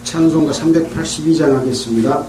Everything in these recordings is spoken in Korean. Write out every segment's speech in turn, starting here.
찬송가 382장 하겠습니다.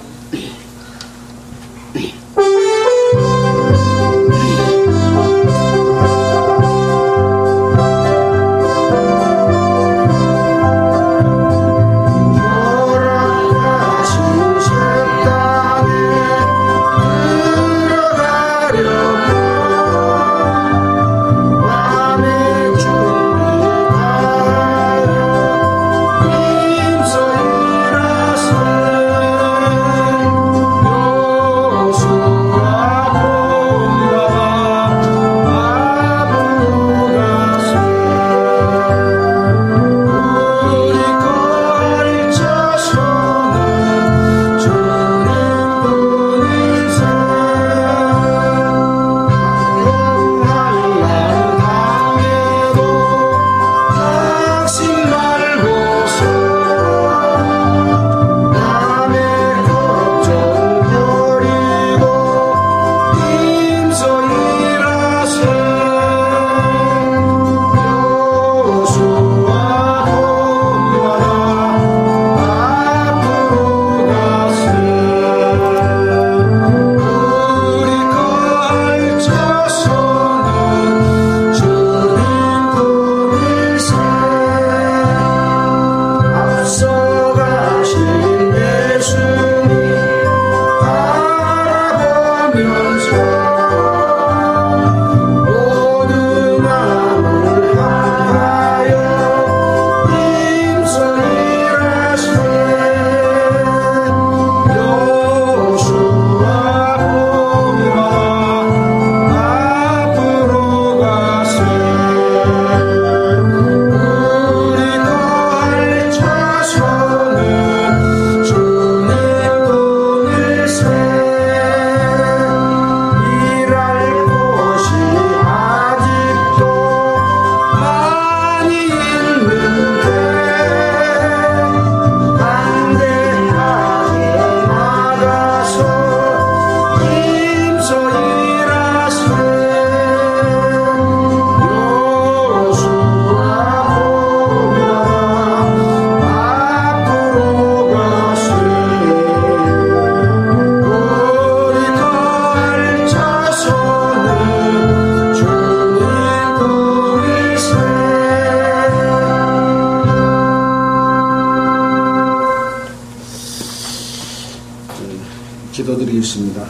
기도드리겠습니다.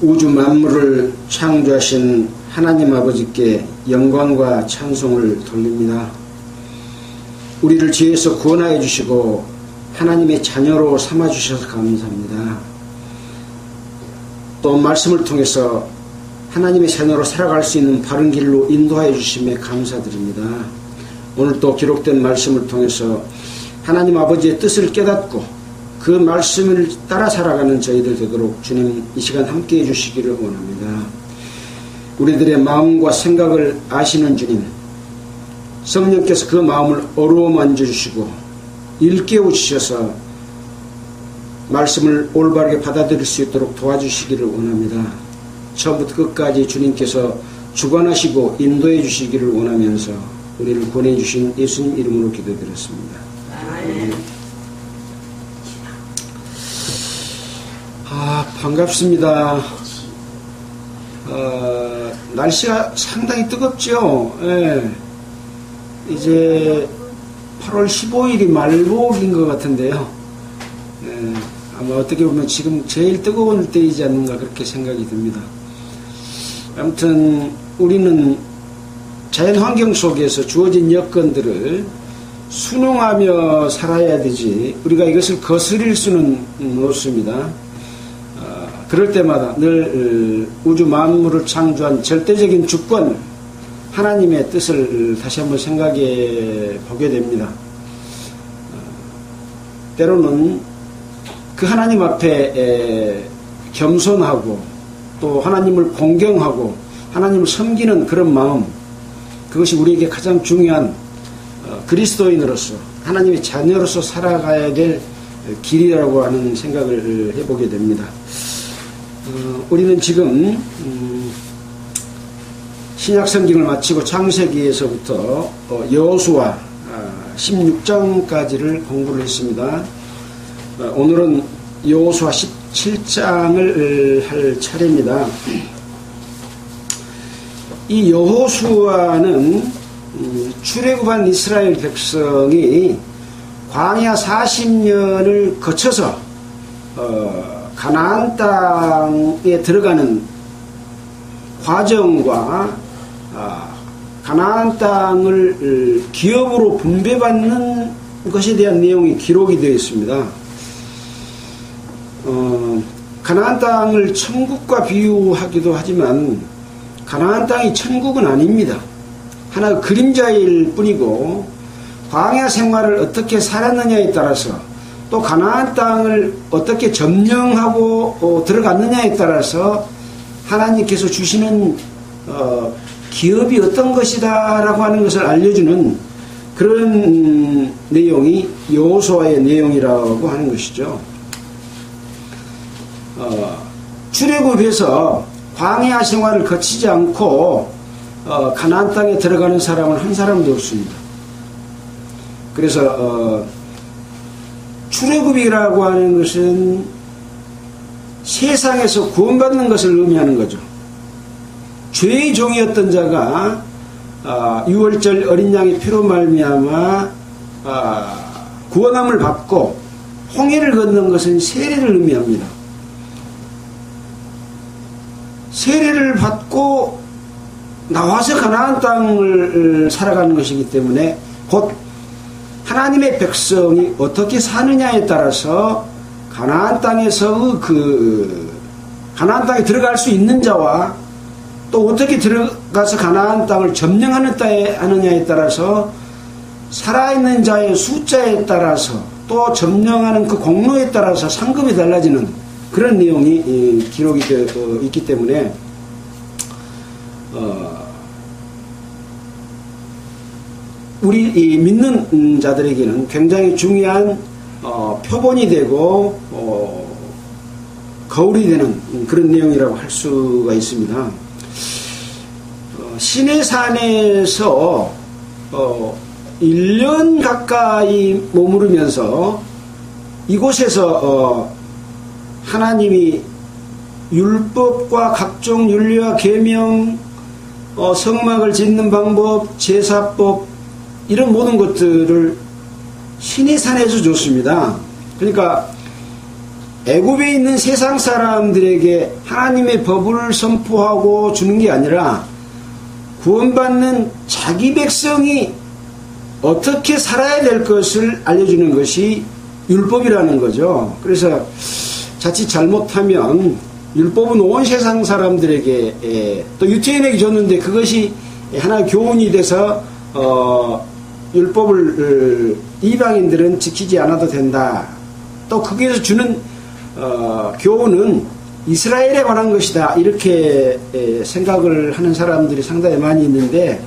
우주 만물을 창조하신 하나님 아버지께 영광과 찬송을 돌립니다. 우리를 죄에서 구원하여 주시고 하나님의 자녀로 삼아주셔서 감사합니다. 또 말씀을 통해서 하나님의 자녀로 살아갈 수 있는 바른 길로 인도하여 주심에 감사드립니다. 오늘 또 기록된 말씀을 통해서 하나님 아버지의 뜻을 깨닫고 그 말씀을 따라 살아가는 저희들 되도록 주님 이 시간 함께해 주시기를 원합니다. 우리들의 마음과 생각을 아시는 주님, 성령께서 그 마음을 어루만져 주시고 일깨워 주셔서 말씀을 올바르게 받아들일 수 있도록 도와주시기를 원합니다. 처음부터 끝까지 주님께서 주관하시고 인도해 주시기를 원하면서 우리를 권해 주신 예수님 이름으로 기도드렸습니다. 반갑습니다. 날씨가 상당히 뜨겁죠. 예. 이제 8월 15일이 말복인 것 같은데요. 예. 아마 어떻게 보면 지금 제일 뜨거운 때이지 않는가 그렇게 생각이 듭니다. 아무튼 우리는 자연환경 속에서 주어진 여건들을 순응하며 살아야 되지 우리가 이것을 거스릴 수는 없습니다. 그럴 때마다 늘 우주 만물을 창조한 절대적인 주권 하나님의 뜻을 다시 한번 생각해 보게 됩니다. 때로는 그 하나님 앞에 겸손하고 또 하나님을 공경하고 하나님을 섬기는 그런 마음, 그것이 우리에게 가장 중요한 그리스도인으로서 하나님의 자녀로서 살아가야 될 길이라고 하는 생각을 해보게 됩니다. 우리는 지금 신약 성경을 마치고 창세기에서부터 여호수아 16장까지를 공부를 했습니다. 오늘은 여호수아 17장을 할 차례입니다. 이 여호수아는 출애굽한 이스라엘 백성이 광야 40년을 거쳐서 가나안 땅에 들어가는 과정과 가나안 땅을 기업으로 분배받는 것에 대한 내용이 기록이 되어 있습니다. 가나안 땅을 천국과 비유하기도 하지만 가나안 땅이 천국은 아닙니다. 하나의 그림자일 뿐이고 광야 생활을 어떻게 살았느냐에 따라서 또 가나안 땅을 어떻게 점령하고 들어갔느냐에 따라서 하나님께서 주시는 기업이 어떤 것이다 라고 하는 것을 알려주는 그런 내용이 여호수아의 내용이라고 하는 것이죠. 출애굽에서 광야 생활을 거치지 않고 가나안 땅에 들어가는 사람은 한 사람도 없습니다. 그래서 출애굽이라고 하는 것은 세상에서 구원받는 것을 의미하는 거죠. 죄의 종이었던 자가 유월절 어린 양의 피로 말미암아 구원함을 받고 홍해를 건넌 것은 세례를 의미합니다. 세례를 받고 나와서 가나안 땅을 살아가는 것이기 때문에 곧 하나님의 백성이 어떻게 사느냐에 따라서 가나안 땅에서 가나안 땅에 들어갈 수 있는 자와 또 어떻게 들어가서 가나안 땅을 점령하느냐에 따라서 살아있는 자의 숫자에 따라서 또 점령하는 그 공로에 따라서 상급이 달라지는 그런 내용이 기록이 되어 있기 때문에 우리 믿는 자들에게는 굉장히 중요한 표본이 되고 거울이 되는 그런 내용이라고 할 수가 있습니다. 시내산에서 1년 가까이 머무르면서 이곳에서 하나님이 율법과 각종 율례와 계명, 성막을 짓는 방법, 제사법 이런 모든 것들을 시내산에서 줬습니다. 그러니까 애굽에 있는 세상 사람들에게 하나님의 법을 선포하고 주는 게 아니라 구원받는 자기 백성이 어떻게 살아야 될 것을 알려주는 것이 율법이라는 거죠. 그래서 자칫 잘못하면 율법은 온 세상 사람들에게 또 유태인에게 줬는데 그것이 하나의 교훈이 돼서 율법을 이방인들은 지키지 않아도 된다. 또 거기에서 주는 교훈은 이스라엘에 관한 것이다. 이렇게 생각을 하는 사람들이 상당히 많이 있는데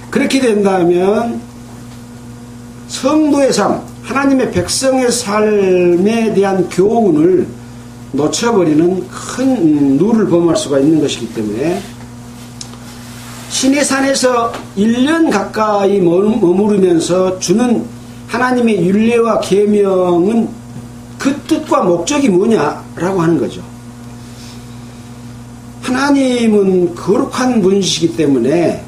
그렇게 된다면 성도의 삶, 하나님의 백성의 삶에 대한 교훈을 놓쳐버리는 큰 누를 범할 수가 있는 것이기 때문에 시내산에서 1년 가까이 머무르면서 주는 하나님의 율례와 계명은 그 뜻과 목적이 뭐냐라고 하는 거죠. 하나님은 거룩한 분이시기 때문에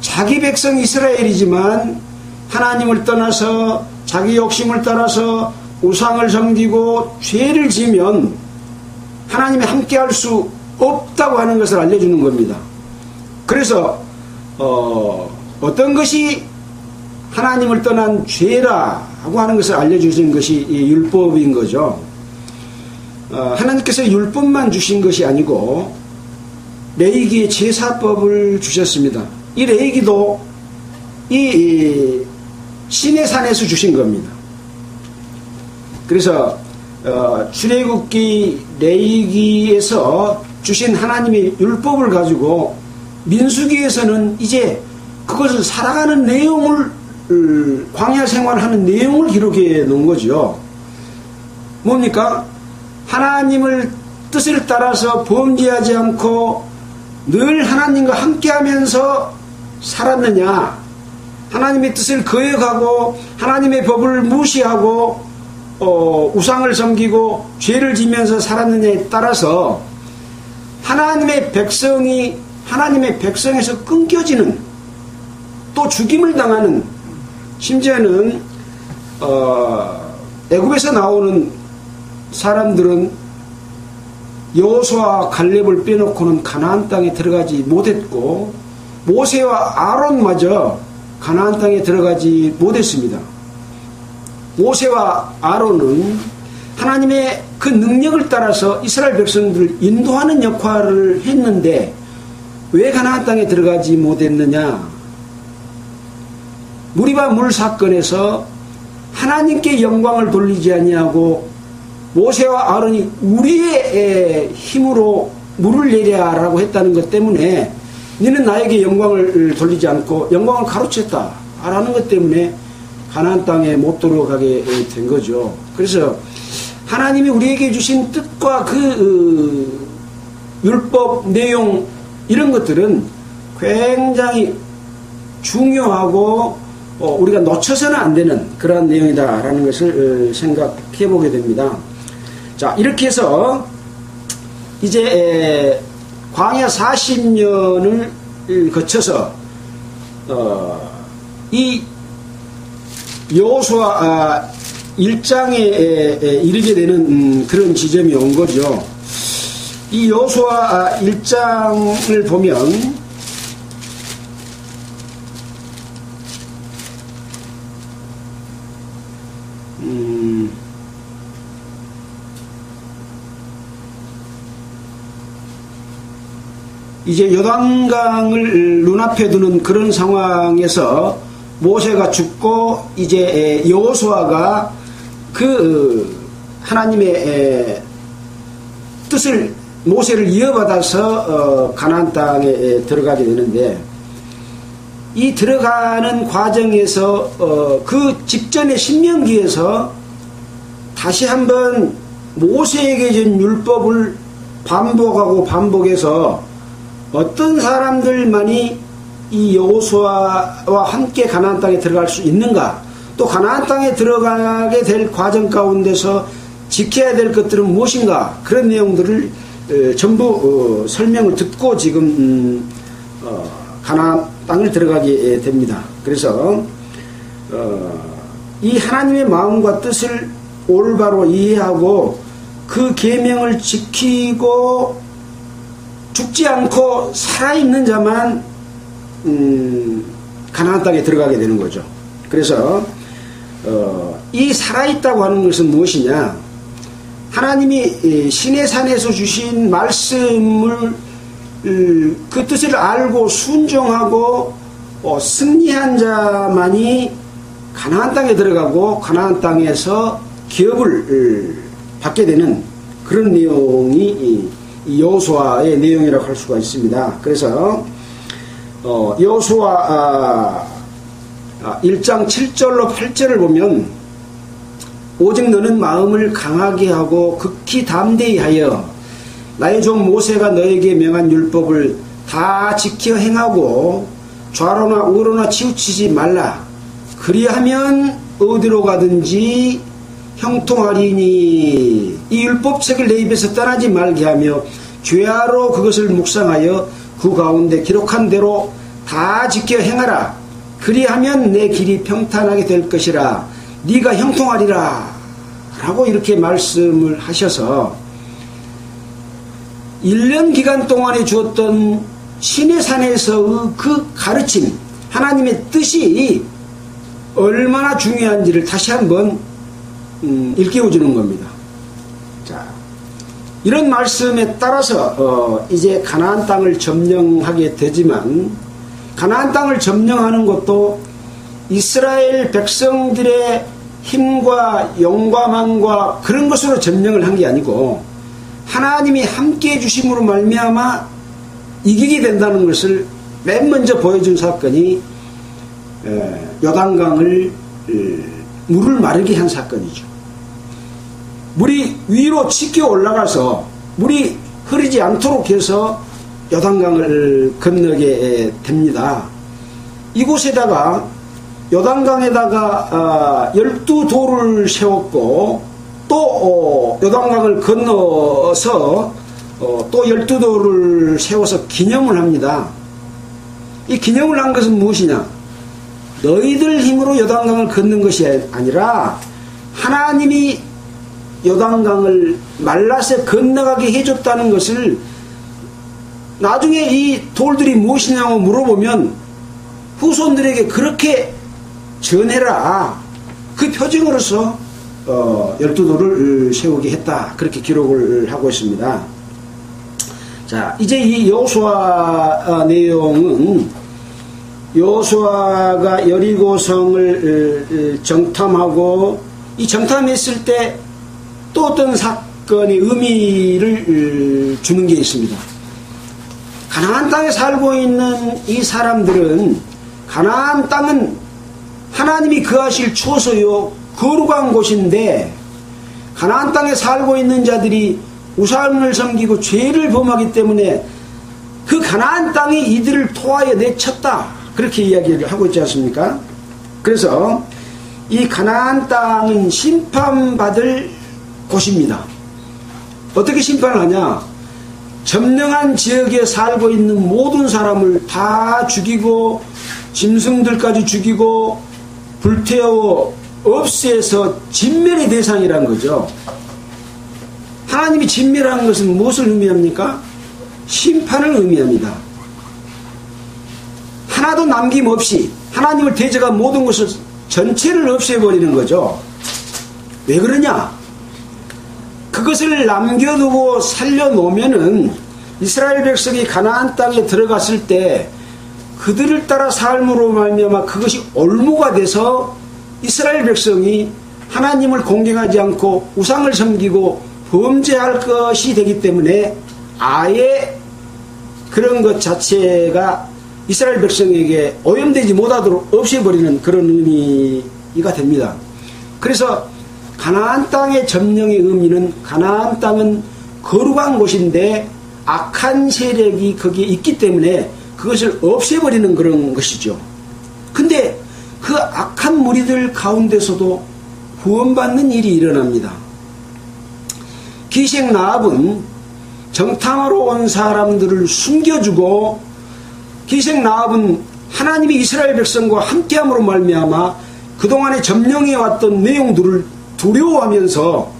자기 백성 이스라엘이지만 하나님을 떠나서 자기 욕심을 따라서 우상을 섬기고 죄를 지면 하나님이 함께할 수 없다고 하는 것을 알려주는 겁니다. 그래서 어떤 것이 하나님을 떠난 죄라고 하는 것을 알려주신 것이 율법인 거죠. 하나님께서 율법만 주신 것이 아니고 레위기의 제사법을 주셨습니다. 이 레위기도 이 시내산에서 주신 겁니다. 그래서 출애굽기 레위기에서 주신 하나님의 율법을 가지고 민수기에서는 이제 그것을 살아가는 내용을 광야 생활하는 내용을 기록해 놓은 거죠. 뭡니까? 하나님을 뜻을 따라서 범죄하지 않고 늘 하나님과 함께하면서 살았느냐, 하나님의 뜻을 거역하고 하나님의 법을 무시하고 우상을 섬기고 죄를 지면서 살았느냐에 따라서 하나님의 백성에서 끊겨지는, 또 죽임을 당하는, 심지어는 애굽에서 나오는 사람들은 여호수아와 갈렙을 빼놓고는 가나안 땅에 들어가지 못했고, 모세와 아론마저 가나안 땅에 들어가지 못했습니다. 모세와 아론은 하나님의 그 능력을 따라서 이스라엘 백성들을 인도하는 역할을 했는데 왜 가나안 땅에 들어가지 못했느냐? 무리바 물 사건에서 하나님께 영광을 돌리지 아니하고 모세와 아론이 우리의 힘으로 물을 내려라고 했다는 것 때문에 너는 나에게 영광을 돌리지 않고 영광을 가로챘다 라는 것 때문에 가나안 땅에 못 들어가게 된 거죠. 그래서 하나님이 우리에게 주신 뜻과 그 율법 내용, 이런 것들은 굉장히 중요하고 우리가 놓쳐서는 안 되는 그러한 내용이다라는 것을 생각해 보게 됩니다. 자, 이렇게 해서 이제 광야 40년을 거쳐서 이 여호수아 1장에 이르게 되는 그런 지점이 온 거죠. 이 여호수아 1장을 보면 이제 요단강을 눈앞에 두는 그런 상황에서 모세가 죽고 이제 여호수아가 그 하나님의 뜻을, 모세를 이어받아서 가나안 땅에 들어가게 되는데, 이 들어가는 과정에서 그 직전의 신명기에서 다시 한번 모세에게 준 율법을 반복하고 반복해서 어떤 사람들만이 이 여호수아와 함께 가나안 땅에 들어갈 수 있는가, 또 가나안 땅에 들어가게 될 과정 가운데서 지켜야 될 것들은 무엇인가, 그런 내용들을 전부 설명을 듣고 지금 가나안 땅을 들어가게 됩니다. 그래서 이 하나님의 마음과 뜻을 올바로 이해하고 그 계명을 지키고 죽지 않고 살아있는 자만 가나안 땅에 들어가게 되는 거죠. 그래서 이 살아있다고 하는 것은 무엇이냐, 하나님이 시내산에서 주신 말씀을 그 뜻을 알고 순종하고 승리한 자만이 가나안 땅에 들어가고 가나안 땅에서 기업을 받게 되는 그런 내용이 여호수아의 내용이라고 할 수가 있습니다. 그래서 여호수아 1장 7절로 8절을 보면, 오직 너는 마음을 강하게 하고 극히 담대히 하여 나의 종 모세가 너에게 명한 율법을 다 지켜 행하고 좌로나 우로나 치우치지 말라. 그리하면 어디로 가든지 형통하리니 이 율법책을 내 입에서 떠나지 말게 하며 죄하로 그것을 묵상하여 그 가운데 기록한 대로 다 지켜 행하라. 그리하면 내 길이 평탄하게 될 것이라. 네가 형통하리라 라고 이렇게 말씀을 하셔서 1년 기간 동안에 주었던 시내산에서의 그 가르침, 하나님의 뜻이 얼마나 중요한지를 다시 한번 일깨워주는 겁니다. 자, 이런 말씀에 따라서 이제 가나안 땅을 점령하게 되지만, 가나안 땅을 점령하는 것도 이스라엘 백성들의 힘과 영광만과 그런 것으로 점령을 한 게 아니고 하나님이 함께해 주심으로 말미암아 이기게 된다는 것을 맨 먼저 보여준 사건이 요단강을 물을 마르게 한 사건이죠. 물이 위로 치켜 올라가서 물이 흐르지 않도록 해서 요단강을 건너게 됩니다. 이곳에다가 요단강에다가 12돌을 세웠고 또 요단강을 건너서 또 12돌을 세워서 기념을 합니다. 이 기념을 한 것은 무엇이냐? 너희들 힘으로 요단강을 걷는 것이 아니라 하나님이 요단강을 말라서 건너가게 해줬다는 것을 나중에 이 돌들이 무엇이냐고 물어보면 후손들에게 그렇게 전해라. 그 표징으로서 12돌을 세우게 했다. 그렇게 기록을 하고 있습니다. 자, 이제 이 여호수아 내용은 여호수아가 여리고성을 정탐하고 이 정탐했을 때 또 어떤 사건의 의미를 주는 게 있습니다. 가나안 땅에 살고 있는 이 사람들은 가나안 땅은 하나님이 거하실 초소요 거룩한 곳인데 가나안 땅에 살고 있는 자들이 우상을 섬기고 죄를 범하기 때문에 그 가나안 땅이 이들을 토하여 내쳤다. 그렇게 이야기를 하고 있지 않습니까? 그래서 이 가나안 땅은 심판받을 곳입니다. 어떻게 심판을 하냐? 점령한 지역에 살고 있는 모든 사람을 다 죽이고 짐승들까지 죽이고 불태워 없애서 진멸의 대상이란 거죠. 하나님이 진멸하는 것은 무엇을 의미합니까? 심판을 의미합니다. 하나도 남김없이 하나님을 대적한 모든 것을 전체를 없애버리는 거죠. 왜 그러냐? 그것을 남겨두고 살려놓으면은 이스라엘 백성이 가나안 땅에 들어갔을 때 그들을 따라 삶으로 말미암아 그것이 올무가 돼서 이스라엘 백성이 하나님을 공경하지 않고 우상을 섬기고 범죄할 것이 되기 때문에 아예 그런 것 자체가 이스라엘 백성에게 오염되지 못하도록 없애버리는 그런 의미가 됩니다. 그래서 가나안 땅의 점령의 의미는 가나안 땅은 거룩한 곳인데 악한 세력이 거기에 있기 때문에 그것을 없애버리는 그런 것이죠. 근데 그 악한 무리들 가운데서도 구원받는 일이 일어납니다. 기생 라합은 정탐하러 온 사람들을 숨겨주고 기생 라합은 하나님이 이스라엘 백성과 함께함으로 말미암아 그동안에 점령해왔던 내용들을 두려워하면서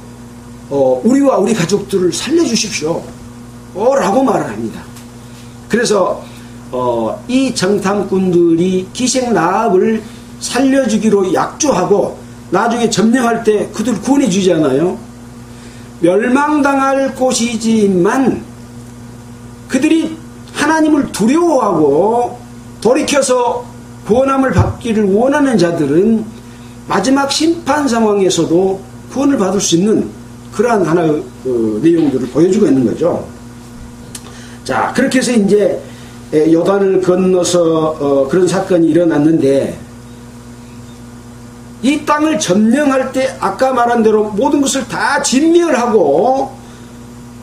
우리와 우리 가족들을 살려주십시오 라고 말을 합니다. 그래서 이 정탐꾼들이 기생 라합을 살려주기로 약조하고 나중에 점령할 때 그들 구원해 주잖아요. 멸망당할 곳이지만 그들이 하나님을 두려워하고 돌이켜서 구원함을 받기를 원하는 자들은 마지막 심판 상황에서도 구원을 받을 수 있는 그러한 하나의 내용들을 보여주고 있는 거죠. 자, 그렇게 해서 이제 요단을 건너서 그런 사건이 일어났는데 이 땅을 점령할 때 아까 말한 대로 모든 것을 다 진멸하고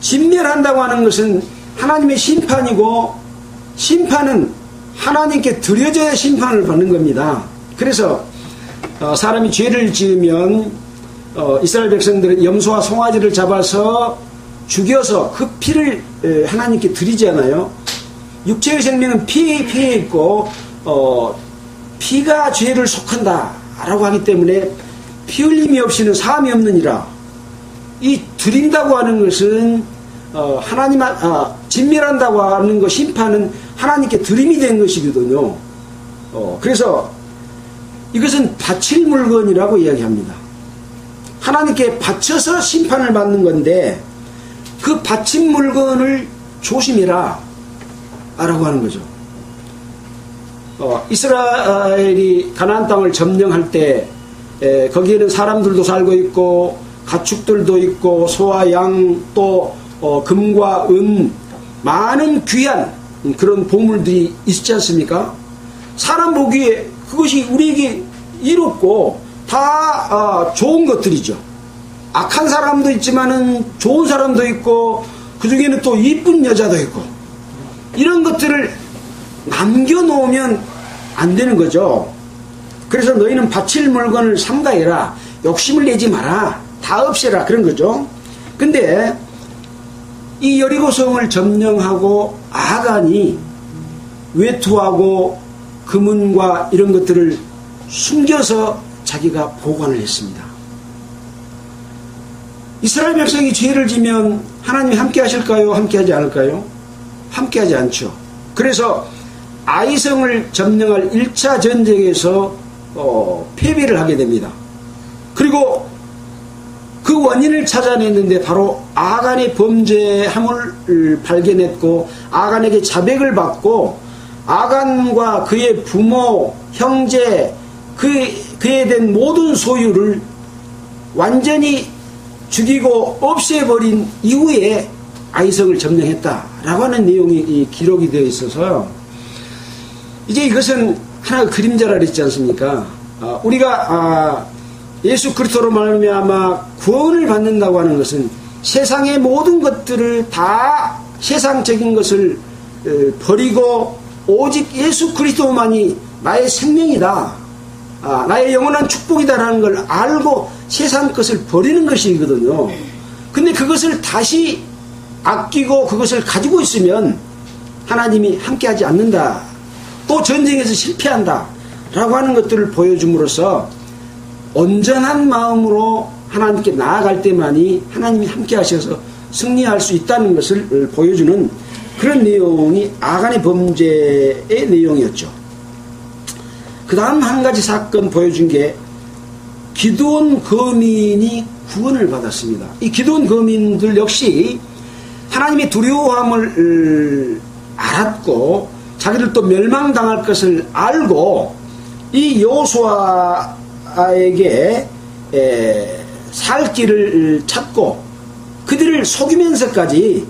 진멸한다고 하는 것은 하나님의 심판이고 심판은 하나님께 드려져야 심판을 받는 겁니다. 그래서 사람이 죄를 지으면 이스라엘 백성들은 염소와 송아지를 잡아서 죽여서 그 피를 하나님께 드리잖아요. 육체의 생명은 피에 있고 피가 죄를 속한다 라고 하기 때문에 피 흘림이 없이는 사함이 없느니라. 이 드린다고 하는 것은 하나님 진멸한다고 하는 것 심판은 하나님께 드림이 된 것이거든요. 그래서 이것은 바칠 물건이라고 이야기합니다. 하나님께 바쳐서 심판을 받는 건데 그 바친 물건을 조심해라 라고 하는 거죠. 이스라엘이 가나안 땅을 점령할 때 거기에는 사람들도 살고 있고 가축들도 있고 소와 양 또 금과 은 많은 귀한 그런 보물들이 있지 않습니까? 사람 보기에 그것이 우리에게 이롭고 다 좋은 것들이죠. 악한 사람도 있지만은 좋은 사람도 있고 그 중에는 또 이쁜 여자도 있고 이런 것들을 남겨놓으면 안 되는 거죠. 그래서 너희는 바칠 물건을 삼가해라. 욕심을 내지 마라. 다 없애라. 그런 거죠. 근데 이 여리고성을 점령하고 아간이 외투하고 금은과 이런 것들을 숨겨서 자기가 보관을 했습니다. 이스라엘 백성이 죄를 지면 하나님이 함께 하실까요? 함께 하지 않을까요? 함께 하지 않죠. 그래서 아이성을 점령할 1차 전쟁에서 패배를 하게 됩니다. 그리고 그 원인을 찾아냈는데 바로 아간의 범죄함을 발견했고 아간에게 자백을 받고 아간과 그의 부모, 형제, 그에 대한 모든 소유를 완전히 죽이고 없애버린 이후에 아이성을 점령했다라고 하는 내용이 기록이 되어 있어서 이제 이것은 하나의 그림자라 그랬지 않습니까? 우리가 예수 그리스도로 말미암아 구원을 받는다고 하는 것은 세상의 모든 것들을 다 세상적인 것을 버리고 오직 예수 그리스도만이 나의 생명이다, 나의 영원한 축복이다라는 걸 알고 세상 것을 버리는 것이거든요. 근데 그것을 다시 아끼고 그것을 가지고 있으면 하나님이 함께하지 않는다, 또 전쟁에서 실패한다 라고 하는 것들을 보여줌으로써 온전한 마음으로 하나님께 나아갈 때만이 하나님이 함께 하셔서 승리할 수 있다는 것을 보여주는 그런 내용이 아간의 범죄의 내용이었죠. 그 다음 한 가지 사건 보여준 게 기드온 거민이 구원을 받았습니다. 이 기드온 거민들 역시 하나님의 두려워함을 알았고 자기들도 멸망당할 것을 알고 이 여호수아에게 살 길을 찾고 그들을 속이면서까지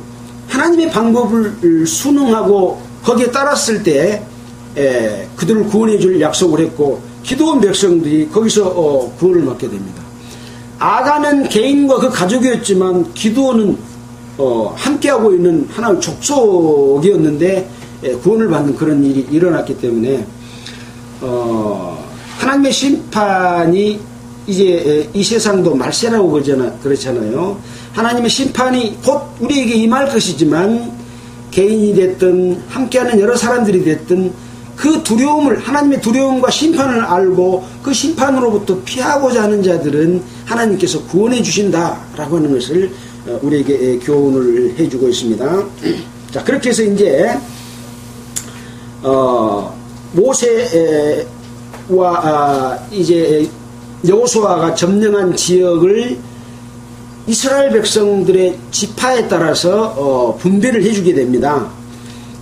하나님의 방법을 순응하고 거기에 따랐을 때 그들을 구원해 줄 약속을 했고 기드온 백성들이 거기서 구원을 받게 됩니다. 아간은 개인과 그 가족이었지만 기드온은 함께하고 있는 하나의 족속이었는데 구원을 받는 그런 일이 일어났기 때문에 하나님의 심판이 이제 이 세상도 말세라고 그렇잖아요. 하나님의 심판이 곧 우리에게 임할 것이지만 개인이 됐든 함께하는 여러 사람들이 됐든 그 두려움을, 하나님의 두려움과 심판을 알고 그 심판으로부터 피하고자 하는 자들은 하나님께서 구원해 주신다라고 하는 것을 우리에게 교훈을 해주고 있습니다. 자, 그렇게 해서 이제 모세와 이제 여호수아가 점령한 지역을 이스라엘 백성들의 지파에 따라서 분배를 해주게 됩니다.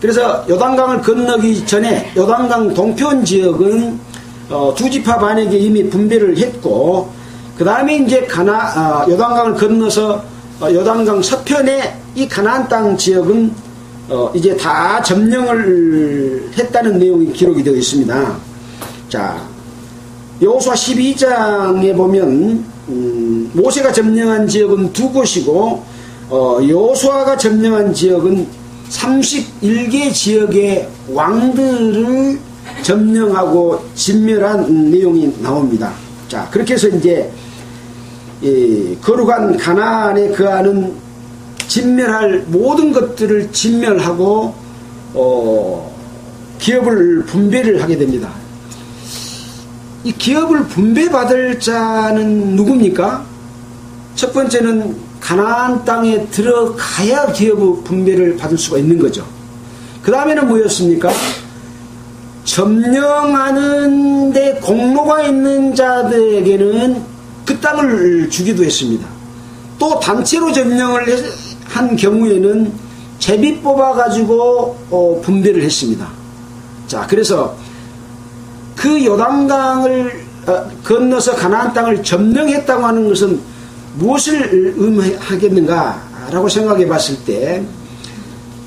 그래서 요단강을 건너기 전에 요단강 동편 지역은 두 지파 반에게 이미 분배를 했고, 그 다음에 이제 요단강을 건너서 요단강 서편에 이 가나안 땅 지역은 이제 다 점령을 했다는 내용이 기록이 되어 있습니다. 자, 여호수아 12장에 보면 모세가 점령한 지역은 두 곳이고 여호수아가 점령한 지역은 31개 지역의 왕들을 점령하고 진멸한 내용이 나옵니다. 자, 그렇게 해서 이제 거룩한 가나안에 거하는 진멸할 모든 것들을 진멸하고 기업을 분배를 하게 됩니다. 이 기업을 분배받을 자는 누굽니까? 첫 번째는 가나안 땅에 들어가야 기업의 분배를 받을 수가 있는 거죠. 그 다음에는 뭐였습니까? 점령하는 데 공로가 있는 자들에게는 그 땅을 주기도 했습니다. 또 단체로 점령을 한 경우에는 제비 뽑아가지고 분배를 했습니다. 자, 그래서 그 요단강을 건너서 가나안 땅을 점령했다고 하는 것은 무엇을 의미하겠는가라고 생각해 봤을 때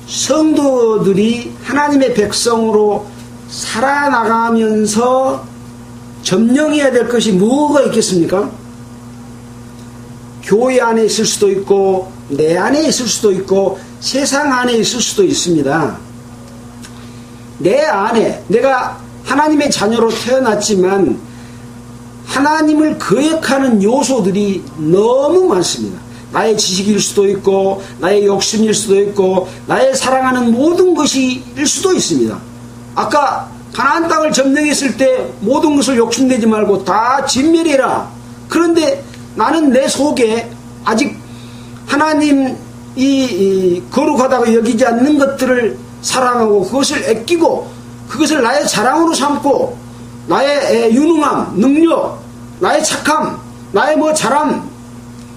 성도들이 하나님의 백성으로 살아나가면서 점령해야 될 것이 뭐가 있겠습니까? 교회 안에 있을 수도 있고 내 안에 있을 수도 있고 세상 안에 있을 수도 있습니다. 내 안에 내가 하나님의 자녀로 태어났지만 하나님을 거역하는 요소들이 너무 많습니다. 나의 지식일 수도 있고 나의 욕심일 수도 있고 나의 사랑하는 모든 것일 수도 있습니다. 아까 가나안 땅을 점령했을 때 모든 것을 욕심내지 말고 다 진멸해라. 그런데 나는 내 속에 아직 하나님 거룩하다고 여기지 않는 것들을 사랑하고 그것을 아끼고 그것을 나의 자랑으로 삼고 나의 유능함, 능력, 나의 착함, 나의 잘함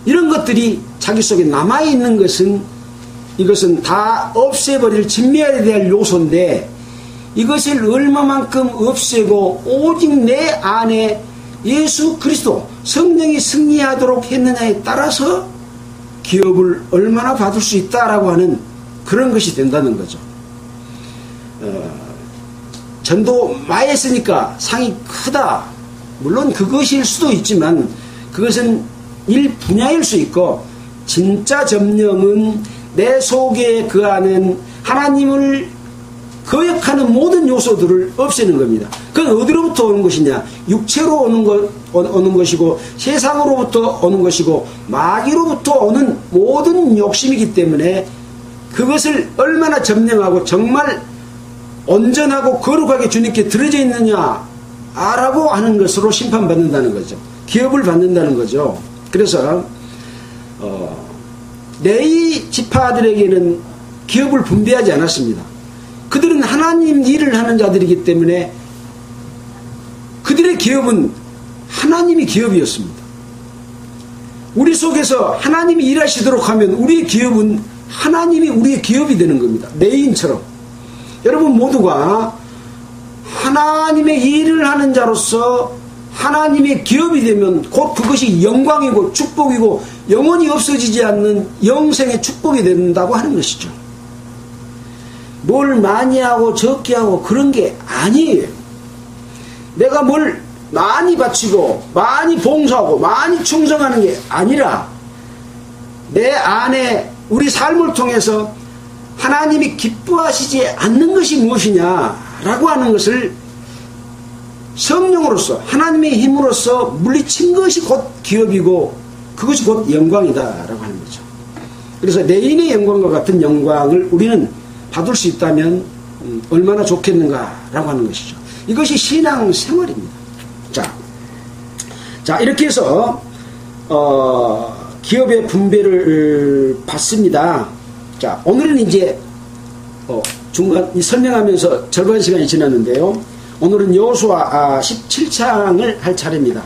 이런 것들이 자기 속에 남아있는 것은 이것은 다 없애버릴 진멸해야 될 요소인데 이것을 얼마만큼 없애고 오직 내 안에 예수 그리스도 성령이 승리하도록 했느냐에 따라서 기업을 얼마나 받을 수 있다라고 하는 그런 것이 된다는 거죠. 전도 많이 했으니까 상이 크다. 물론 그것일 수도 있지만 그것은 일 분야일 수 있고 진짜 점령은 내 속에 거하는 하나님을 거역하는 모든 요소들을 없애는 겁니다. 그건 어디로부터 오는 것이냐? 육체로 오는 것이고 세상으로부터 오는 것이고 마귀로부터 오는 모든 욕심이기 때문에 그것을 얼마나 점령하고 정말 온전하고 거룩하게 주님께 드려져 있느냐라고 하는 것으로 심판받는다는 거죠. 기업을 받는다는 거죠. 그래서 레위 지파들에게는 기업을 분배하지 않았습니다. 그들은 하나님 일을 하는 자들이기 때문에 그들의 기업은 하나님이 기업이었습니다. 우리 속에서 하나님이 일하시도록 하면 우리의 기업은 하나님이 우리의 기업이 되는 겁니다. 레위인처럼. 여러분 모두가 하나님의 일을 하는 자로서 하나님의 기업이 되면 곧 그것이 영광이고 축복이고 영원히 없어지지 않는 영생의 축복이 된다고 하는 것이죠. 뭘 많이 하고 적게 하고 그런 게 아니에요. 내가 뭘 많이 바치고 많이 봉사하고 많이 충성하는 게 아니라 내 안에 우리 삶을 통해서 하나님이 기뻐하시지 않는 것이 무엇이냐라고 하는 것을 성령으로서 하나님의 힘으로써 물리친 것이 곧 기업이고 그것이 곧 영광이다라고 하는 거죠. 그래서 레인의 영광과 같은 영광을 우리는 받을 수 있다면 얼마나 좋겠는가라고 하는 것이죠. 이것이 신앙 생활입니다. 자 이렇게 해서 기업의 분배를 받습니다. 자 오늘은 이제 중간 설명하면서 절반 시간이 지났는데요. 오늘은 여호수아 17장을 할 차례입니다.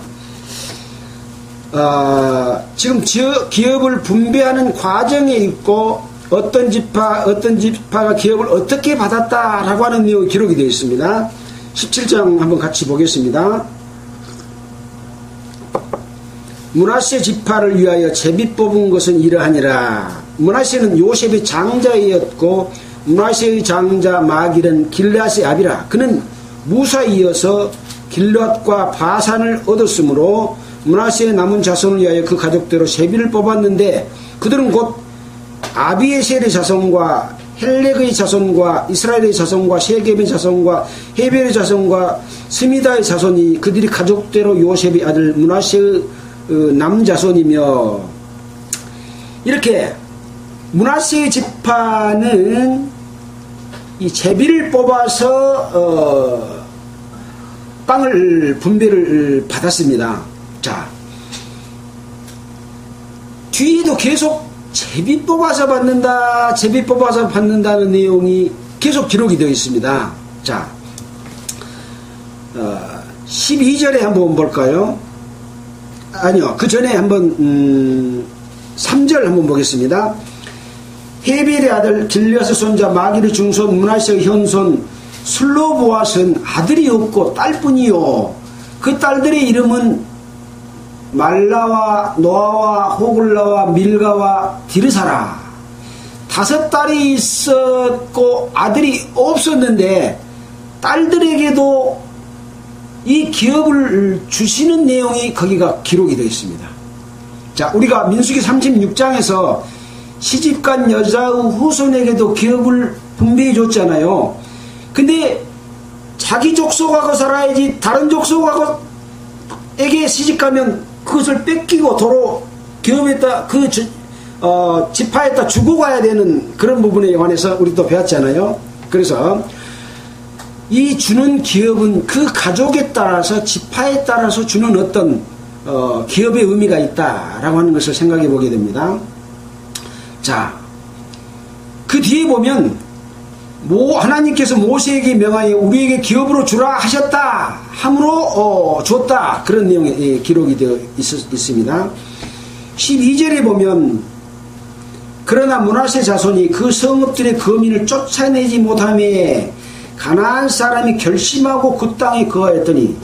지금 기업을 분배하는 과정에 있고 어떤 지파가 기업을 어떻게 받았다라고 하는 내용이 기록이 되어 있습니다. 17장 한번 같이 보겠습니다. 므낫세 지파를 위하여 제비 뽑은 것은 이러하니라. 므낫세는 요셉의 장자이었고 므낫세의 장자 마길은 길앗의 아비라. 그는 무사에 이어서 길앗과 바산을 얻었으므로 므낫세의 남은 자손을 위하여 그 가족대로 세비를 뽑았는데 그들은 곧 아비에셀의 자손과 헬렉의 자손과 이스라엘의 자손과 세겜의 자손과 헤벨의 자손과 스미다의 자손이 그들이 가족대로 요셉의 아들 므낫세의 남자손이며 이렇게 므낫세의 지파는 이 제비를 뽑아서 땅을 분배를 받았습니다. 자, 뒤에도 계속 제비 뽑아서 받는다는 내용이 계속 기록이 되어 있습니다. 자, 12절에 한번 볼까요? 아니요, 그 전에 한번 3절 한번 보겠습니다. 헤벨의 아들 길앗의 손자 마길의 중손 므낫세의 현손 슬로보앗은 아들이 없고 딸뿐이요. 그 딸들의 이름은 말라와 노아와 호글라와 밀가와 디르사라. 5딸이 있었고 아들이 없었는데 딸들에게도 이 기업을 주시는 내용이 거기가 기록이 되어 있습니다. 자, 우리가 민수기 36장에서 시집간 여자의 후손에게도 기업을 분배해 줬잖아요. 근데 자기 족속하고 살아야지 다른 족속하고 에게 시집가면 그것을 뺏기고 도로 기업에다 지파에다 주고 가야 되는 그런 부분에 관해서 우리도 배웠잖아요. 그래서 이 주는 기업은 그 가족에 따라서 지파에 따라서 주는 어떤 기업의 의미가 있다라고 하는 것을 생각해 보게 됩니다. 자, 그 뒤에 보면 하나님께서 모세에게 명하여 우리에게 기업으로 주라 하셨다 함으로 줬다, 그런 내용의 기록이 되어 있습니다. 12절에 보면 그러나 므낫세 자손이 그 성읍들의 거민을 쫓아내지 못하며 가나안 사람이 결심하고 그 땅에 거하였더니,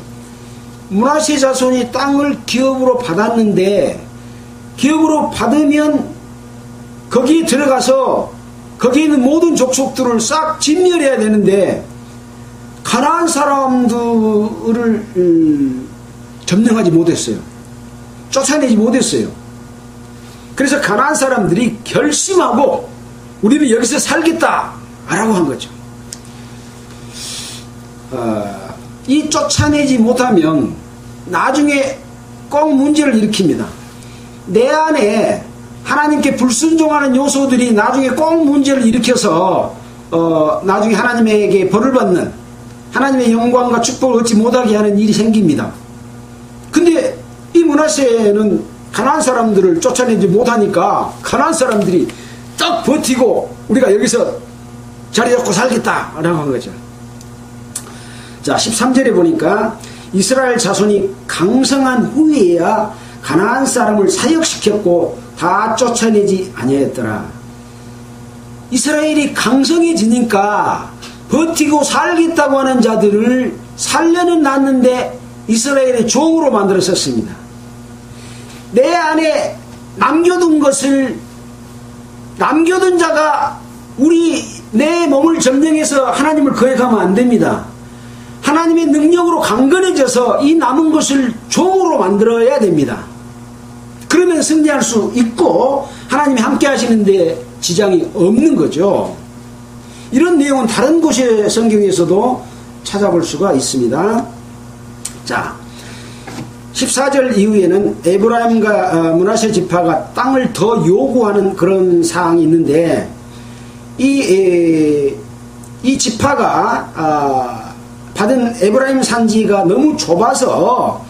므낫세 자손이 땅을 기업으로 받았는데 기업으로 받으면 거기에 들어가서 거기에 있는 모든 족속들을 싹 진멸해야 되는데 가나안 사람들을 점령하지 못했어요. 쫓아내지 못했어요. 그래서 가나안 사람들이 결심하고 우리는 여기서 살겠다 라고 한 거죠. 이 쫓아내지 못하면 나중에 꼭 문제를 일으킵니다. 내 안에 하나님께 불순종하는 요소들이 나중에 꼭 문제를 일으켜서 나중에 하나님에게 벌을 받는, 하나님의 영광과 축복을 얻지 못하게 하는 일이 생깁니다. 근데 이 므낫세는 가나안 사람들을 쫓아내지 못하니까 가나안 사람들이 딱 버티고 우리가 여기서 자리 잡고 살겠다라고 한 거죠. 자, 13절에 보니까 이스라엘 자손이 강성한 후에야 가나안 사람을 사역시켰고 다 쫓아내지 아니하였더라. 이스라엘이 강성해지니까 버티고 살겠다고 하는 자들을 살려는 놨는데 이스라엘의 종으로 만들었었습니다. 내 안에 남겨둔 것을, 남겨둔 자가 내 몸을 점령해서 하나님을 거역하면 안 됩니다. 하나님의 능력으로 강건해져서 이 남은 것을 종으로 만들어야 됩니다. 그러면 승리할 수 있고 하나님이 함께 하시는데 지장이 없는 거죠. 이런 내용은 다른 곳의 성경에서도 찾아볼 수가 있습니다. 자, 14절 이후에는 에브라임과 므낫세 지파가 땅을 더 요구하는 그런 사항이 있는데, 이 지파가 받은 에브라임 산지가 너무 좁아서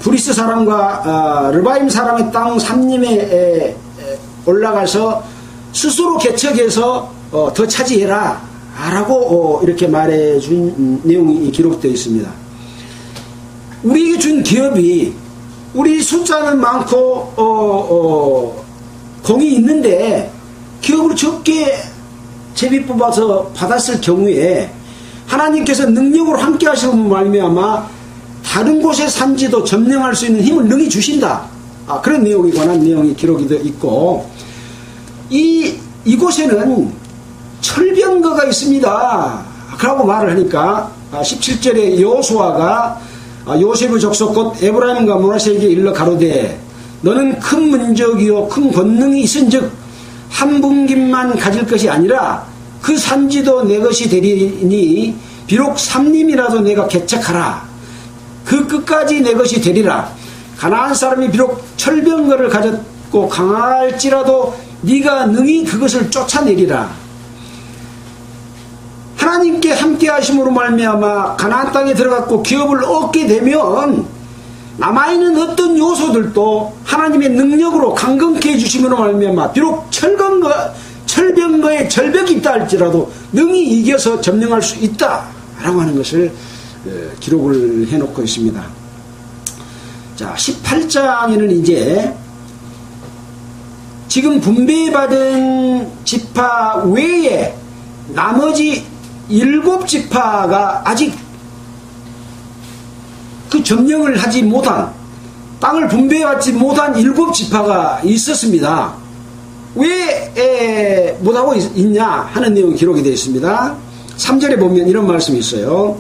브리스 사람과 르바임 사람의 땅 삼림에 올라가서 스스로 개척해서 더 차지해라 라고 이렇게 말해준 내용이 기록되어 있습니다. 우리에게 준 기업이, 우리 숫자는 많고 공이 있는데 기업으로 적게 제비 뽑아서 받았을 경우에 하나님께서 능력으로 함께 하시는 말미암아 다른 곳의 산지도 점령할 수 있는 힘을 능히 주신다. 그런 내용에 관한 내용이 기록이 되어 있고, 이곳에는 철병거가 있습니다. 그러고 말을 하니까 17절에 여호수아가 요셉의 족속 곧 에브라임과 므낫세에게 일러 가로되 너는 큰 문적이요 큰 권능이 있은즉 한 분깃만 가질 것이 아니라 그 산지도 내 것이 되리니 비록 삼림이라도 내가 개척하라. 그 끝까지 내 것이 되리라. 가나안 사람이 비록 철병거를 가졌고 강할지라도 네가 능히 그것을 쫓아내리라. 하나님께 함께 하심으로 말미암아 가나안 땅에 들어갔고 기업을 얻게 되면 남아있는 어떤 요소들도 하나님의 능력으로 강건케 해주심으로 말미암아 비록 철병거에 절벽이 있다 할지라도 능히 이겨서 점령할 수 있다라고 하는 것을 기록을 해놓고 있습니다. 자, 18장에는 이제 지금 분배받은 지파 외에 나머지 7지파가 아직 그 점령을 하지 못한, 땅을 분배받지 못한 7지파가 있었습니다. 왜 못하고 있냐 하는 내용이 기록이 되어 있습니다. 3절에 보면 이런 말씀이 있어요.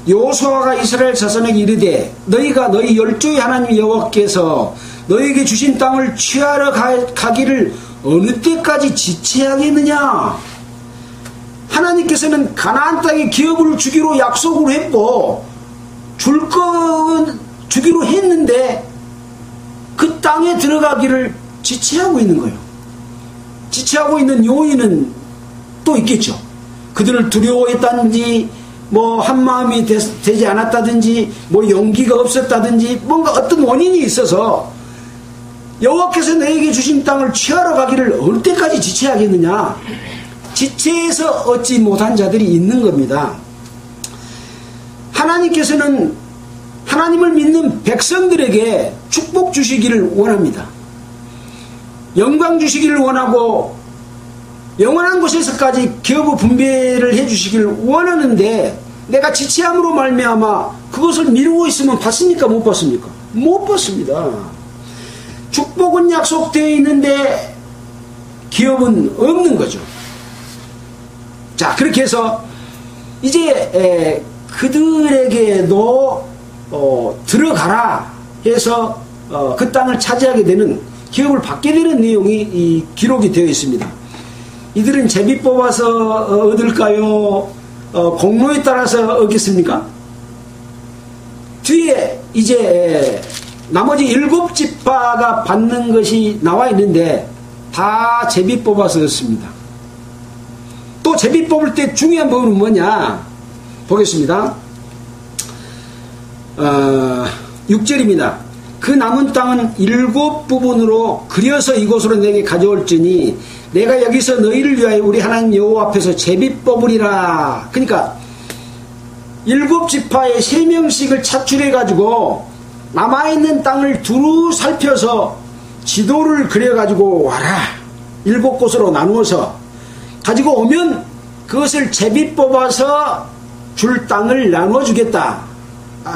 여호수아가 이스라엘 자손에게 이르되 너희가 너희 열조의 하나님 여호와께서 너희에게 주신 땅을 취하러 가기를 어느 때까지 지체하겠느냐. 하나님께서는 가나안 땅에 기업을 주기로 약속을 했고 줄 건 주기로 했는데 그 땅에 들어가기를 지체하고 있는 거예요. 지체하고 있는 요인은 또 있겠죠. 그들을 두려워했다든지 뭐 한마음이 되지 않았다든지 뭐 용기가 없었다든지 뭔가 어떤 원인이 있어서 여호와께서 너에게 주신 땅을 취하러 가기를 어느 때까지 지체하겠느냐. 지체해서 얻지 못한 자들이 있는 겁니다. 하나님께서는 하나님을 믿는 백성들에게 축복 주시기를 원합니다. 영광 주시기를 원하고 영원한 곳에서까지 기업의 분배를 해주시기를 원하는데 내가 지체함으로 말미암아 그것을 미루고 있으면 받습니까? 못 받습니까? 못 받습니다. 축복은 약속되어 있는데 기업은 없는 거죠. 자, 그렇게 해서 이제 그들에게도 들어가라 해서 그 땅을 차지하게 되는 기업을 받게 되는 내용이 기록이 되어 있습니다. 이들은 제비 뽑아서 얻을까요? 공로에 따라서 얻겠습니까? 뒤에 이제 나머지 7지파가 받는 것이 나와 있는데 다 제비 뽑아서 얻습니다. 또 제비 뽑을 때 중요한 부분은 뭐냐? 보겠습니다. 6절입니다. 그 남은 땅은 7부분으로 그려서 이곳으로 내게 가져올지니 내가 여기서 너희를 위하여 우리 하나님 여호와 앞에서 제비 뽑으리라. 그러니까 7지파에 3명씩을 차출해 가지고 남아있는 땅을 두루 살펴서 지도를 그려 가지고 와라. 7곳으로 나누어서 가지고 오면 그것을 제비 뽑아서 줄 땅을 나눠 주겠다.